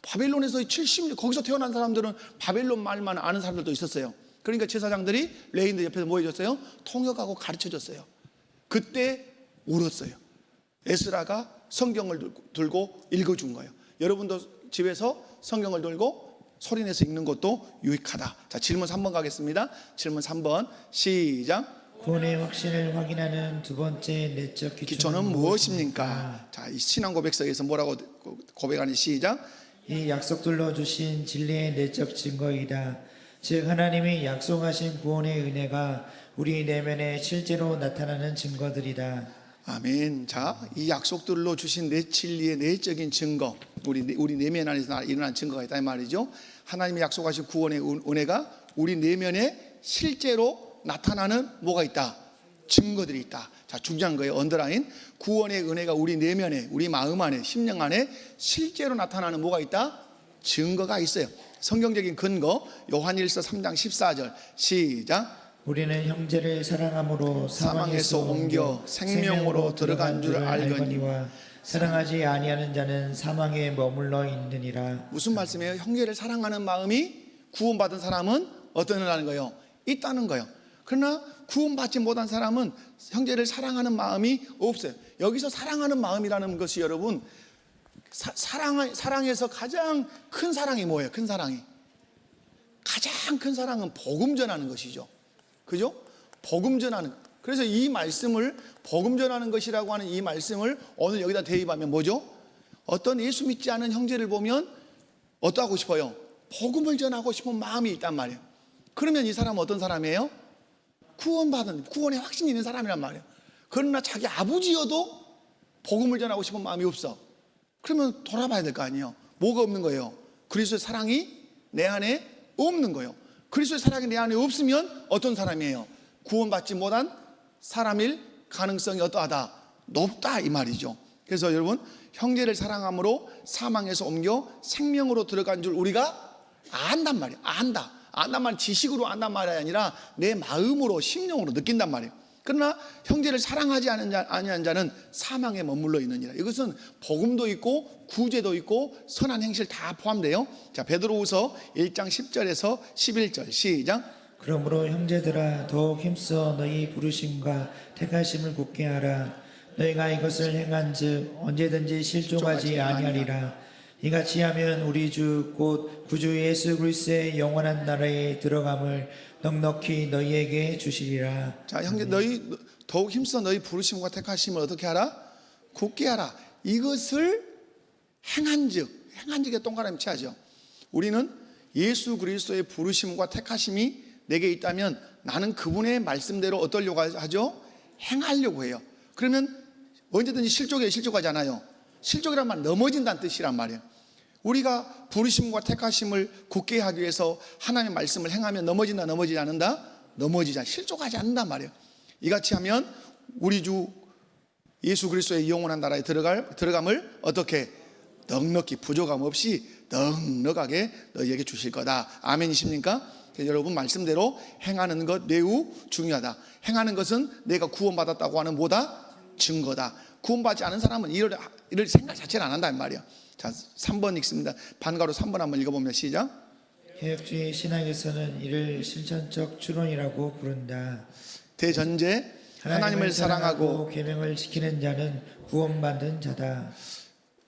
S1: 바벨론에서 70년 거기서 태어난 사람들은 바벨론 말만 아는 사람들도 있었어요. 그러니까 제사장들이 레인들 옆에서 뭐 해줬어요? 통역하고 가르쳐줬어요. 그때 울었어요. 에스라가 성경을 들고 읽어준 거예요. 여러분도 집에서 성경을 들고 소리내서 읽는 것도 유익하다. 자, 질문 3번 가겠습니다. 질문 3번 시작.
S2: 구원의 확신을 확인하는 두 번째 내적
S1: 기초는 무엇입니까? 자, 이 신앙 고백서에서 뭐라고 고백하니 시작.
S2: 이 약속들로 주신 진리의 내적 증거이다. 즉 하나님이 약속하신 구원의 은혜가 우리 내면에 실제로 나타나는 증거들이다. 아멘.
S1: 자, 이 약속들로 주신 내 진리의 내적인 증거, 우리 내면 안에서 일어난 증거가 있다 이 말이죠. 하나님이 약속하신 구원의 은혜가 우리 내면에 실제로 나타나는 뭐가 있다? 증거들이 있다. 자, 중요한 거예요. 언더라인. 구원의 은혜가 우리 내면에, 우리 마음 안에, 심령 안에 실제로 나타나는 뭐가 있다? 증거가 있어요. 성경적인 근거 요한일서 3장 14절 시작.
S2: 우리는 형제를 사랑함으로
S1: 사망에서 옮겨 생명으로 들어간 줄 알거니와
S2: 사랑하지 아니하는 자는 사망에 머물러 있느니라.
S1: 무슨 말씀이에요? 형제를 사랑하는 마음이 구원받은 사람은 어떠냐는 거예요? 있다는 거예요. 그러나 구원받지 못한 사람은 형제를 사랑하는 마음이 없어요. 여기서 사랑하는 마음이라는 것이 여러분, 사랑에서 가장 큰 사랑이 뭐예요? 큰 사랑이, 가장 큰 사랑은 복음 전하는 것이죠. 그죠? 복음 전하는. 그래서 이 말씀을, 복음 전하는 것이라고 하는 이 말씀을 오늘 여기다 대입하면 뭐죠? 어떤 예수 믿지 않은 형제를 보면 어떠하고 싶어요? 복음을 전하고 싶은 마음이 있단 말이에요. 그러면 이 사람은 어떤 사람이에요? 구원받은, 구원의 확신이 있는 사람이란 말이에요. 그러나 자기 아버지여도 복음을 전하고 싶은 마음이 없어. 그러면 돌아봐야 될 거 아니에요. 뭐가 없는 거예요? 그리스도의 사랑이 내 안에 없는 거예요. 그리스도의 사랑이 내 안에 없으면 어떤 사람이에요? 구원받지 못한 사람일 가능성이 어떠하다? 높다 이 말이죠. 그래서 여러분, 형제를 사랑함으로 사망에서 옮겨 생명으로 들어간 줄 우리가 안단 말이에요. 안단 말은 지식으로 안단 말이 아니라 내 마음으로, 심령으로 느낀단 말이에요. 그러나 형제를 사랑하지 아니한 자는 사망에 머물러 있느니라. 이것은 복음도 있고 구제도 있고 선한 행실 다 포함돼요. 자, 베드로후서 1장 10절에서 11절 시작.
S2: 그러므로 형제들아 더욱 힘써 너희 부르심과 택하심을 굳게 하라. 너희가 이것을 행한즉 언제든지 실족하지 아니하리라. 이같이 하면 우리 주 곧 구주 예수 그리스도의 영원한 나라에 들어감을 넉넉히 너희에게 주시리라.
S1: 자, 형제, 너희 더욱 힘써 너희 부르심과 택하심을 어떻게 하라? 굳게 하라. 이것을 행한즉에 동그라미 쳐야죠. 우리는 예수 그리스도의 부르심과 택하심이 내게 있다면 나는 그분의 말씀대로 어떠려고 하죠? 행하려고 해요. 그러면 언제든지 실족하지 않아요. 실족이란 말은 넘어진다는 뜻이란 말이에요. 우리가 부르심과 택하심을 굳게 하기 위해서 하나님의 말씀을 행하면 넘어지지 않는다? 넘어지자, 실족하지 않는단 말이에요. 이같이 하면 우리 주 예수 그리스도의 영원한 나라에 들어감을 어떻게? 넉넉히 부족함 없이 넉넉하게 너희에게 주실 거다. 아멘이십니까? 여러분 말씀대로 행하는 것 매우 중요하다. 행하는 것은 내가 구원받았다고 하는 뭐다? 증거다. 구원받지 않은 사람은 이럴 생각 자체를 안 한단 말이에요. 자, 3번 읽습니다. 반가로 3번 한번 읽어보면 시작.
S2: 개혁주의 신학에서는 이를 실천적 추론이라고 부른다.
S1: 대전제 하나님을 사랑하고
S2: 계명을 지키는 자는 구원받은 자다.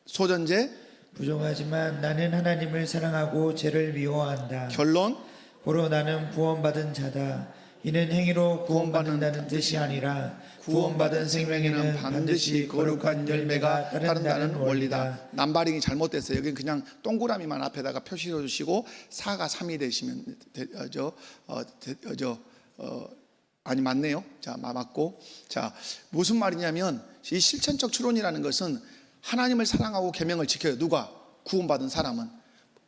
S1: 소전제
S2: 부정하지만 나는 하나님을 사랑하고 죄를 미워한다.
S1: 결론
S2: 고로 나는 구원받은 자다. 이는 행위로 구원받는다는 뜻이 아니라 구원받은 생명에는 반드시 거룩한 열매가 따른다는 원리다.
S1: 남발링이 잘못됐어요. 여기 그냥 동그라미만 앞에다가 표시해 주시고 4가 3이 되시면 아니 맞네요. 자, 맞고. 자, 무슨 말이냐면 이 실천적 추론이라는 것은 하나님을 사랑하고 계명을 지켜요. 누가? 구원받은 사람은.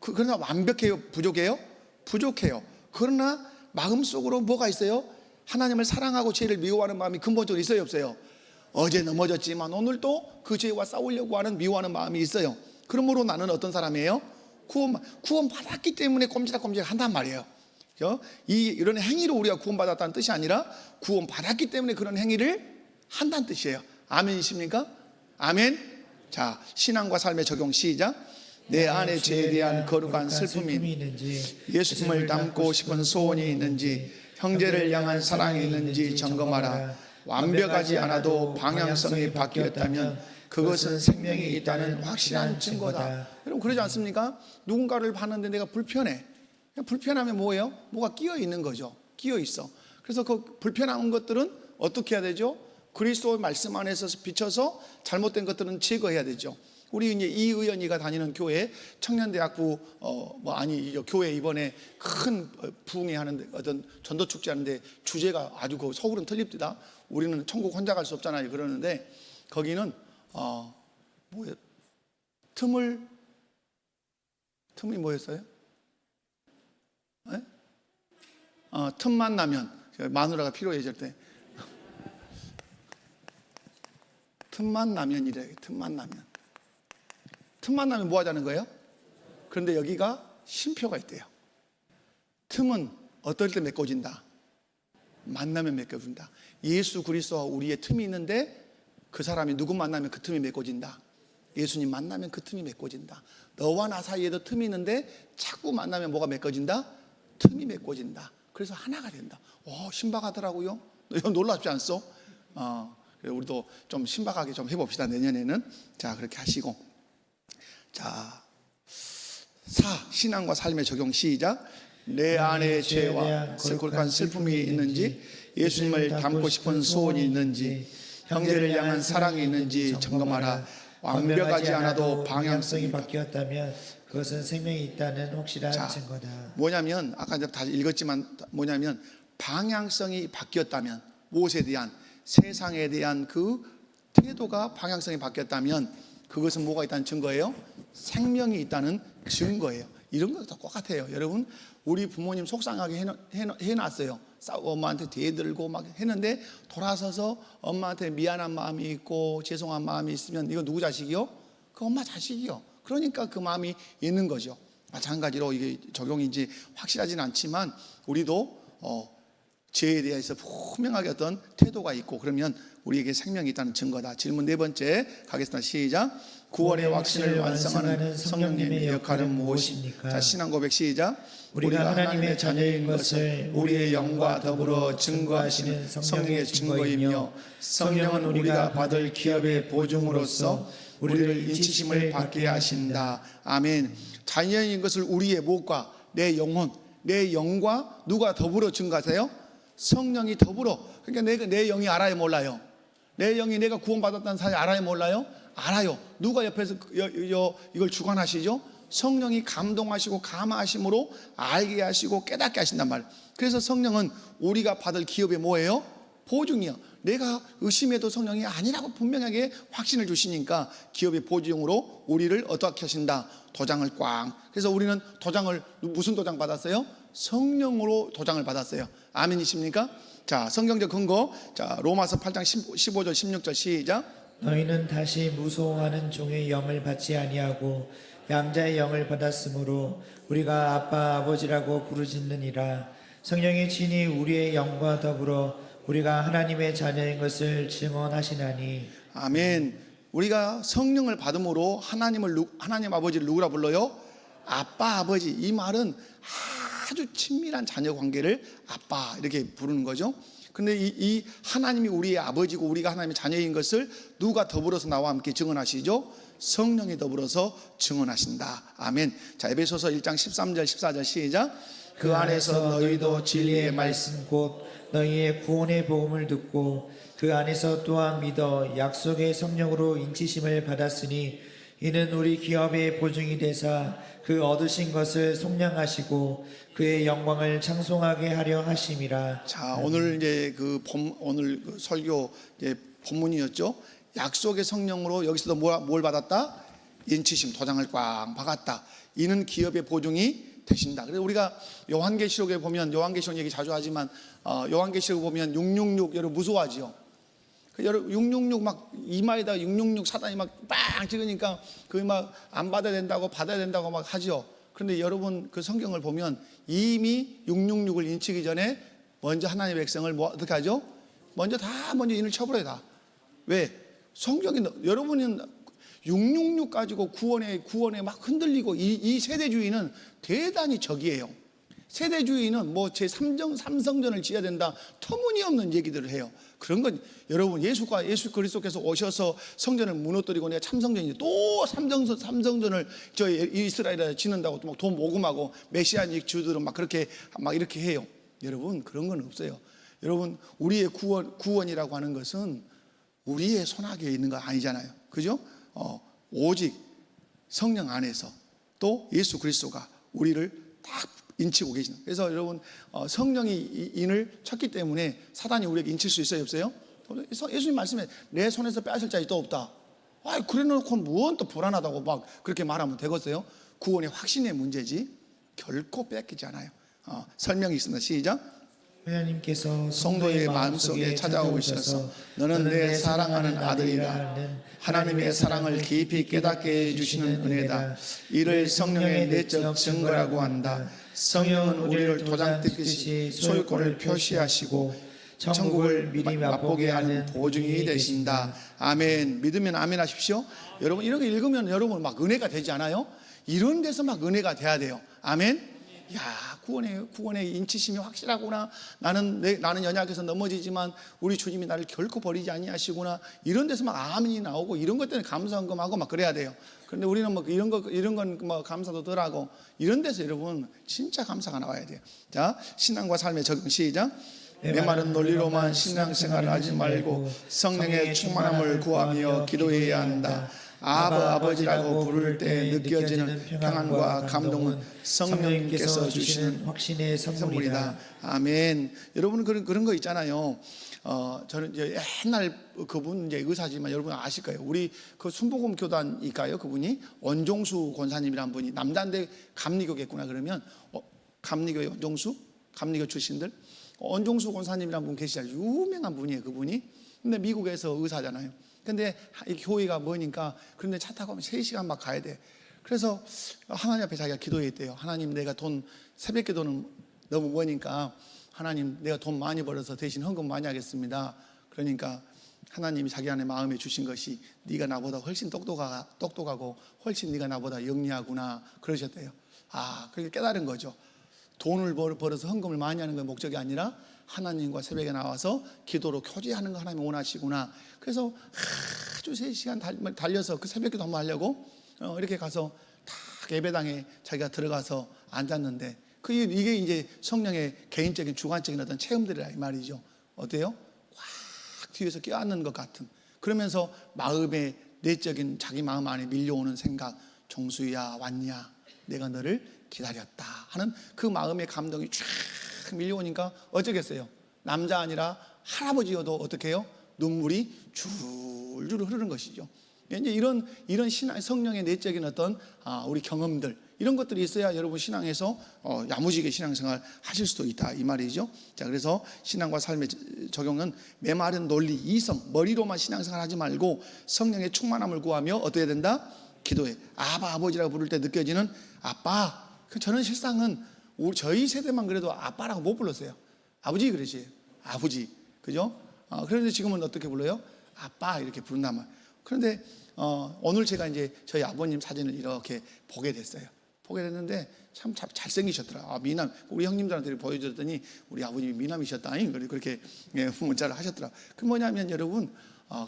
S1: 그러나 완벽해요? 부족해요? 부족해요. 그러나 마음속으로 뭐가 있어요? 하나님을 사랑하고 죄를 미워하는 마음이 근본적으로 있어요, 없어요? 어제 넘어졌지만 오늘 또 그 죄와 싸우려고 하는 미워하는 마음이 있어요. 그러므로 나는 어떤 사람이에요? 구원받았기 때문에 꼼지락꼼지락 한단 말이에요. 이런 행위로 우리가 구원받았다는 뜻이 아니라 구원받았기 때문에 그런 행위를 한다는 뜻이에요. 아멘이십니까? 아멘. 자, 신앙과 삶의 적용 시작. 내 안에 죄에 대한 거룩한 슬픔이 있는지, 예수님을 닮고 싶은 소원이 있는지, 형제를 향한 사랑이 있는지 점검하라. 완벽하지 않아도 방향성이 바뀌었다면 그것은 생명이 있다는 확실한 증거다. 여러분 그러지 않습니까? 누군가를 봤는데 내가 불편해. 불편하면 뭐예요? 뭐가 끼어 있는 거죠. 끼어 있어. 그래서 그 불편한 것들은 어떻게 해야 되죠? 그리스도의 말씀 안에서 비춰서 잘못된 것들은 제거해야 되죠. 우리 이제 이의연이가 다니는 교회 청년대학부 교회 이번에 큰 부흥회 하는데 어떤 전도 축제 하는데 주제가 아주 그 서울은 틀립니다. 우리는 천국 혼자 갈 수 없잖아요. 그러는데 거기는 틈이 뭐였어요? 네? 틈만 나면 마누라가 필요해질 때 틈만 나면이래. 틈만 나면 뭐 하자는 거예요? 그런데 여기가 쉼표가 있대요. 틈은 어떨 때 메꿔진다? 만나면 맺어준다. 예수 그리스도와 우리의 틈이 있는데 그 사람이 누구 만나면 그 틈이 메꿔진다. 예수님 만나면 그 틈이 메꿔진다. 너와 나 사이에도 틈이 있는데 자꾸 만나면 뭐가 메꿔진다? 틈이 메꿔진다. 그래서 하나가 된다. 신박하더라고요. 이거 놀랍지 않소? 우리도 좀 신박하게 좀 해봅시다. 내년에는. 자, 그렇게 하시고. 자, 신앙과 삶의 적용 시작. 내 안에 죄와 거룩한 슬픔이 있는지, 예수님을 닮고 싶은 소원이 있는지, 형제를 향한 사랑이 있는지 점검하라. 완벽하지 않아도 방향성이
S2: 바뀌었다면 그것은 생명이 있다는 확실한 증거다.
S1: 뭐냐면 아까 다 읽었지만 뭐냐면 방향성이 바뀌었다면, 무엇에 대한, 세상에 대한 그 태도가 방향성이 바뀌었다면 그것은 뭐가 있다는 증거예요? 생명이 있다는 증거예요. 이런 것도 똑같아요. 여러분, 우리 부모님 속상하게 해놨어요. 엄마한테 대들고 막 했는데 돌아서서 엄마한테 미안한 마음이 있고 죄송한 마음이 있으면 이거 누구 자식이요? 그 엄마 자식이요. 그러니까 그 마음이 있는 거죠. 마찬가지로 이게 적용인지 확실하지는 않지만 우리도 죄에 대해서 분명하게 어떤 태도가 있고 그러면 우리에게 생명이 있다는 증거다. 질문 네 번째 가겠습니다. 시작. 구원의 확신을 완성하는 성령님의 역할은 무엇입니까? 자, 신앙 고백 시작.
S2: 우리가 하나님의 자녀인 것을 우리의 영과 더불어 증거하시는 성령의 증거이며, 성령은 우리가 받을 기업의 보증으로서 우리를 인치심을 받게 하신다.
S1: 아멘. 자녀인 것을 우리의 무엇과? 내 영혼, 내 영과 누가 더불어 증거하세요? 성령이 더불어. 그러니까 내 영이 알아요, 몰라요? 내 영이 내가 구원받았다는 사실 알아요, 몰라요? 알아요. 누가 옆에서 이걸 주관하시죠? 성령이 감동하시고 감화하심으로 알게 하시고 깨닫게 하신단 말이에요. 그래서 성령은 우리가 받을 기업이 뭐예요? 보증이요. 내가 의심해도 성령이 아니라고 분명하게 확신을 주시니까 기업의 보증으로 우리를 어떻게 하신다? 도장을 꽝. 그래서 우리는 도장을 무슨 도장 받았어요? 성령으로 도장을 받았어요. 아멘이십니까? 자, 성경적 근거. 자, 로마서 8장 15절 16절 시작.
S2: 너희는 다시 무소하는 종의 영을 받지 아니하고 양자의 영을 받았으므로 우리가 아빠 아버지라고 부르짖느니라. 성령의 친히 우리의 영과 더불어 우리가 하나님의 자녀인 것을 증언하시나니.
S1: 아멘. 우리가 성령을 받음으로 하나님 아버지를 누구라 불러요? 아빠 아버지. 이 말은 아주 친밀한 자녀 관계를 아빠 이렇게 부르는 거죠. 근데 이 하나님이 우리의 아버지고 우리가 하나님의 자녀인 것을 누가 더불어서 나와 함께 증언하시죠? 성령이 더불어서 증언하신다. 아멘. 자, 에베소서 1장 13절 14절 시작.
S2: 그 안에서 너희도 진리의 말씀 곧 너희의 구원의 복음을 듣고 그 안에서 또한 믿어 약속의 성령으로 인치심을 받았으니 이는 우리 기업의 보증이 되사 그 얻으신 것을 속량하시고 그의 영광을 찬송하게 하려 하심이라.
S1: 자, 오늘 이제 오늘 설교 이제 본문이었죠. 약속의 성령으로 여기서도 뭘 받았다? 인치심, 도장을 꽉 박았다. 이는 기업의 보증이 되신다. 그래서 우리가 요한계시록에 보면, 요한계시록 얘기 자주 하지만 요한계시록 보면 666 여러분 무서워하지요. 여러분 666 막 이마에다 666 사단이 막 빵 찍으니까 그게 막 안 받아야 된다고 막 하지요. 그런데 여러분 그 성경을 보면 이미 666을 인치기 전에 먼저 하나님의 백성을 어떻게 하죠? 먼저 인을 쳐버려요. 다. 왜? 성경이 여러분은 666 가지고 구원에 막 흔들리고 이 세대주의는 대단히 적이에요. 세대주의는 뭐 제3성전을 지어야 된다 터무니없는 얘기들을 해요. 그런 건 여러분 예수 그리스도께서 오셔서 성전을 무너뜨리고 내가 참성전인데 또 삼성전을 저 이스라엘에 짓는다고 또 막 돈 모금하고 메시아닉 주들은 막 그렇게 막 이렇게 해요. 여러분 그런 건 없어요. 여러분 우리의 구원이라고 하는 것은 우리의 손아귀에 있는 거 아니잖아요. 그죠? 오직 성령 안에서 또 예수 그리스도가 우리를 딱 인치고 계시는. 그래서 여러분 성령이 인을 쳤기 때문에 사단이 우리에게 인칠 수 있어요, 없어요? 예수님 말씀에 내 손에서 빼앗을 자이 또 없다. 그래놓고 무언 또 불안하다고 막 그렇게 말하면 되겠어요? 구원의 확신의 문제지 결코 뺏기지 않아요. 설명이 있습니다. 시작.
S2: 하나님께서
S1: 성도의 마음속에 찾아오셔서 너는 내 사랑하는 아들이라. 하나님의 사랑을 깊이 깨닫게 해주시는 은혜다. 이를 성령의 내적 증거라고 한다. 성령은 우리를 도장 뜯듯이 소유권을 표시하시고
S2: 천국을 미리 맛보게 하는
S1: 보증이 되신다. 아멘. 믿으면 아멘 하십시오. 여러분 이런 거 읽으면 여러분 막 은혜가 되지 않아요? 이런 데서 막 은혜가 돼야 돼요. 아멘. 야, 구원의 인치심이 확실하구나. 나는 연약해서 넘어지지만 우리 주님이 나를 결코 버리지 아니하시구나. 이런 데서 막 아멘이 나오고 이런 것 때문에 감사한금하고 막 그래야 돼요. 그런데 우리는 뭐 이런 건 뭐 감사도 덜하고 이런 데서 여러분 진짜 감사가 나와야 돼요. 자, 신앙과 삶의 적용 시작. 메마른 논리로만 신앙생활을 하지 말고 성령의 충만함을 구하며 기도해야 한다. 아버지라고 부를 때 느껴지는 평안과 감동은 성령님께서 주시는
S2: 확신의 선물이다.
S1: 아멘. 여러분 그런 거 있잖아요. 저는 이제 옛날 그분 이제 의사지만 여러분 아실 거예요. 우리 그 순복음 교단일까요? 그분이 원종수 권사님이란 분이 남자인데 감리교겠구나. 그러면 감리교 원종수 감리교 출신들 원종수 권사님이란 분 계시잖아요. 유명한 분이에요. 그분이. 근데 미국에서 의사잖아요. 근데 이 교회가 뭐니까 그런데 차 타고 가면 3시간 막 가야 돼. 그래서 하나님 앞에 자기가 기도했대요. 하나님, 내가 돈 새벽 기도는 너무 머니까 하나님, 내가 돈 많이 벌어서 대신 헌금 많이 하겠습니다. 그러니까 하나님이 자기 안에 마음에 주신 것이 네가 나보다 훨씬 똑똑하고 훨씬 네가 나보다 영리하구나 그러셨대요. 그렇게 깨달은 거죠. 돈을 벌어서 헌금을 많이 하는 건 목적이 아니라 하나님과 새벽에 나와서 기도로 교제하는 거 하나님이 원하시구나. 그래서 아주 3시간 달려서 그 새벽 기도 한번 하려고 이렇게 가서 딱 예배당에 자기가 들어가서 앉았는데 이게 이제 성령의 개인적인 주관적인 어떤 체험들이라 이 말이죠. 어때요? 확 뒤에서 껴안는 것 같은. 그러면서 마음의 내적인 자기 마음 안에 밀려오는 생각, 종수야 왔냐, 내가 너를 기다렸다 하는 그 마음의 감동이 쫙 밀려오니까 어쩌겠어요. 남자 아니라 할아버지여도 어떻게 해요? 눈물이 줄줄 흐르는 것이죠. 이제 이런 신앙, 성령의 내적인 어떤 우리 경험들 이런 것들이 있어야 여러분 신앙에서 야무지게 신앙생활 하실 수도 있다 이 말이죠. 자, 그래서 신앙과 삶의 적용은 메마른 논리, 이성, 머리로만 신앙생활 하지 말고 성령의 충만함을 구하며 어떻게 해야 된다? 기도해. 아버지라고 부를 때 느껴지는 아빠. 저는 실상은 저희 세대만 그래도 아빠라고 못 불렀어요. 아버지 그러지. 아버지. 그죠? 그런데 지금은 어떻게 불러요? 아빠 이렇게 부른단 말. 그런데 오늘 제가 이제 저희 아버님 사진을 이렇게 보게 됐어요. 보게 됐는데 참 잘생기셨더라. 미남. 우리 형님들한테 보여줬더니 우리 아버님이 미남이셨다니 그렇게 문자를 하셨더라. 그 뭐냐면 여러분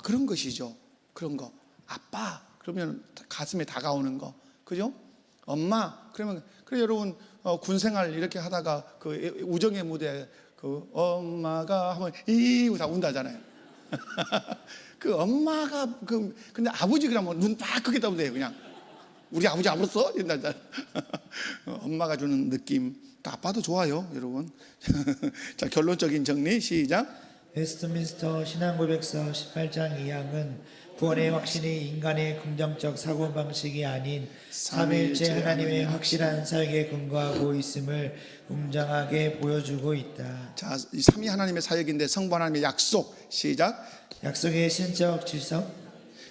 S1: 그런 것이죠. 그런 거. 아빠 그러면 가슴에 다가오는 거. 그죠? 엄마 그러면 그래 여러분 군생활 이렇게 하다가 그 우정의 무대 그 엄마가 하면 다 운다잖아요. 그 엄마가 근데 아버지 그러면 눈 딱 크게 뜨면 돼요. 그냥 우리 아버지 안 울었어? 이런다잖아. 엄마가 주는 느낌. 아빠도 좋아요, 여러분. 자, 결론적인 정리 시작.
S2: 웨스트민스터 신앙고백서 18장 2항은 구원의 확신이 인간의 긍정적 사고방식이 아닌 삼위일체 하나님의 확실한 사역에 근거하고 있음을 웅장하게 보여주고 있다.
S1: 자, 이 삼위 하나님의 사역인데 성부 하나님의 약속 시작.
S2: 약속의 신적 질서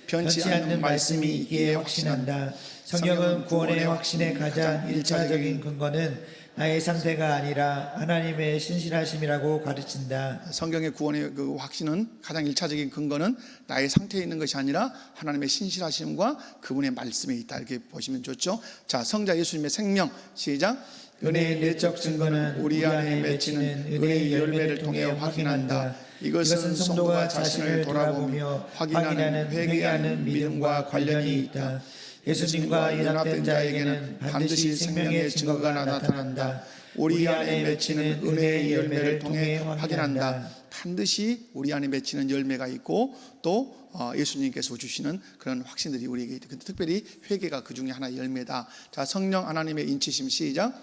S1: 변치 않는 말씀이 있기에 확신한다.
S2: 성경은 구원의 확신의 가장 일차적인 근거는 나의 상태가 아니라 하나님의 신실하심이라고 가르친다.
S1: 성경의 구원의 그 확신은 가장 1차적인 근거는 나의 상태에 있는 것이 아니라 하나님의 신실하심과 그분의 말씀에 있다. 이렇게 보시면 좋죠. 자, 성자 예수님의 생명 시작.
S2: 은혜의 내적 증거는 우리 안에 맺히는 은혜의 열매를 통해 확인한다. 이것은 성도가 자신을 돌아보며 확인하는 회개하는 믿음과 관련이 있다. 예수님과 연합된 자에게는 반드시 생명의 증거가 나타난다. 우리 안에 맺히는 은혜의 열매를 통해 확인한다.
S1: 반드시 우리 안에 맺히는 열매가 있고 또 예수님께서 주시는 그런 확신들이 우리에게 있다. 특별히 회개가 그 중에 하나의 열매다. 자, 성령 하나님의 인치심 시작.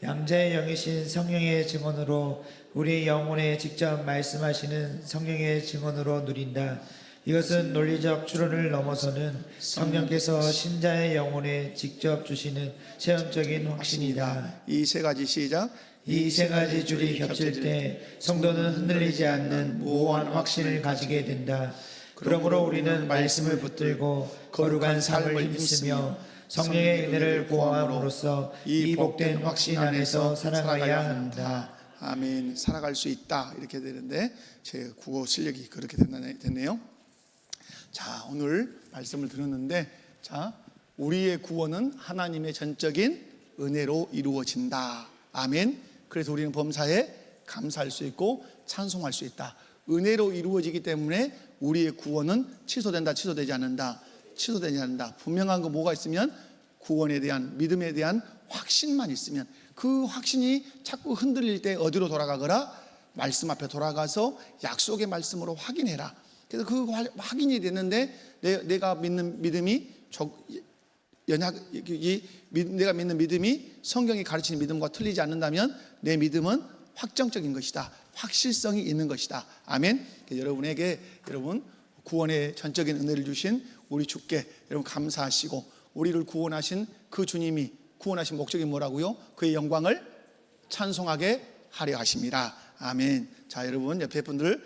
S2: 양자의 영이신 성령의 증언으로 우리 영혼에 직접 말씀하시는 성령의 증언으로 누린다. 이것은 논리적 추론을 넘어서는 성령께서 신자의 영혼에 직접 주시는 체험적인 확신이다.
S1: 이 세 가지 시작.
S2: 이 세 가지 줄이 겹칠 때 성도는 흔들리지 않는 무오한 확신을 가지게 된다. 그러므로 우리는 말씀을 붙들고 거룩한 삶을 힘쓰며 성령의 은혜를 구함으로써 이 복된 확신 안에서 살아가야 한다.
S1: 아멘. 살아갈 수 있다 이렇게 되는데 제 국어 실력이 그렇게 됐네요. 자, 오늘 말씀을 들었는데, 자, 우리의 구원은 하나님의 전적인 은혜로 이루어진다. 아멘. 그래서 우리는 범사에 감사할 수 있고 찬송할 수 있다. 은혜로 이루어지기 때문에 우리의 구원은 취소된다, 취소되지 않는다, 취소되지 않는다. 분명한 거 뭐가 있으면 구원에 대한, 믿음에 대한 확신만 있으면, 그 확신이 자꾸 흔들릴 때 어디로 돌아가거라? 말씀 앞에 돌아가서 약속의 말씀으로 확인해라. 그래서 그 확인이 됐는데 내가 믿는 믿음이 내가 믿는 믿음이 성경이 가르치는 믿음과 틀리지 않는다면 내 믿음은 확정적인 것이다. 확실성이 있는 것이다. 아멘. 여러분에게 여러분 구원의 전적인 은혜를 주신 우리 주께 여러분 감사하시고, 우리를 구원하신 그 주님이 구원하신 목적이 뭐라고요? 그의 영광을 찬송하게 하려 하심이라. 아멘. 자, 여러분 옆에 분들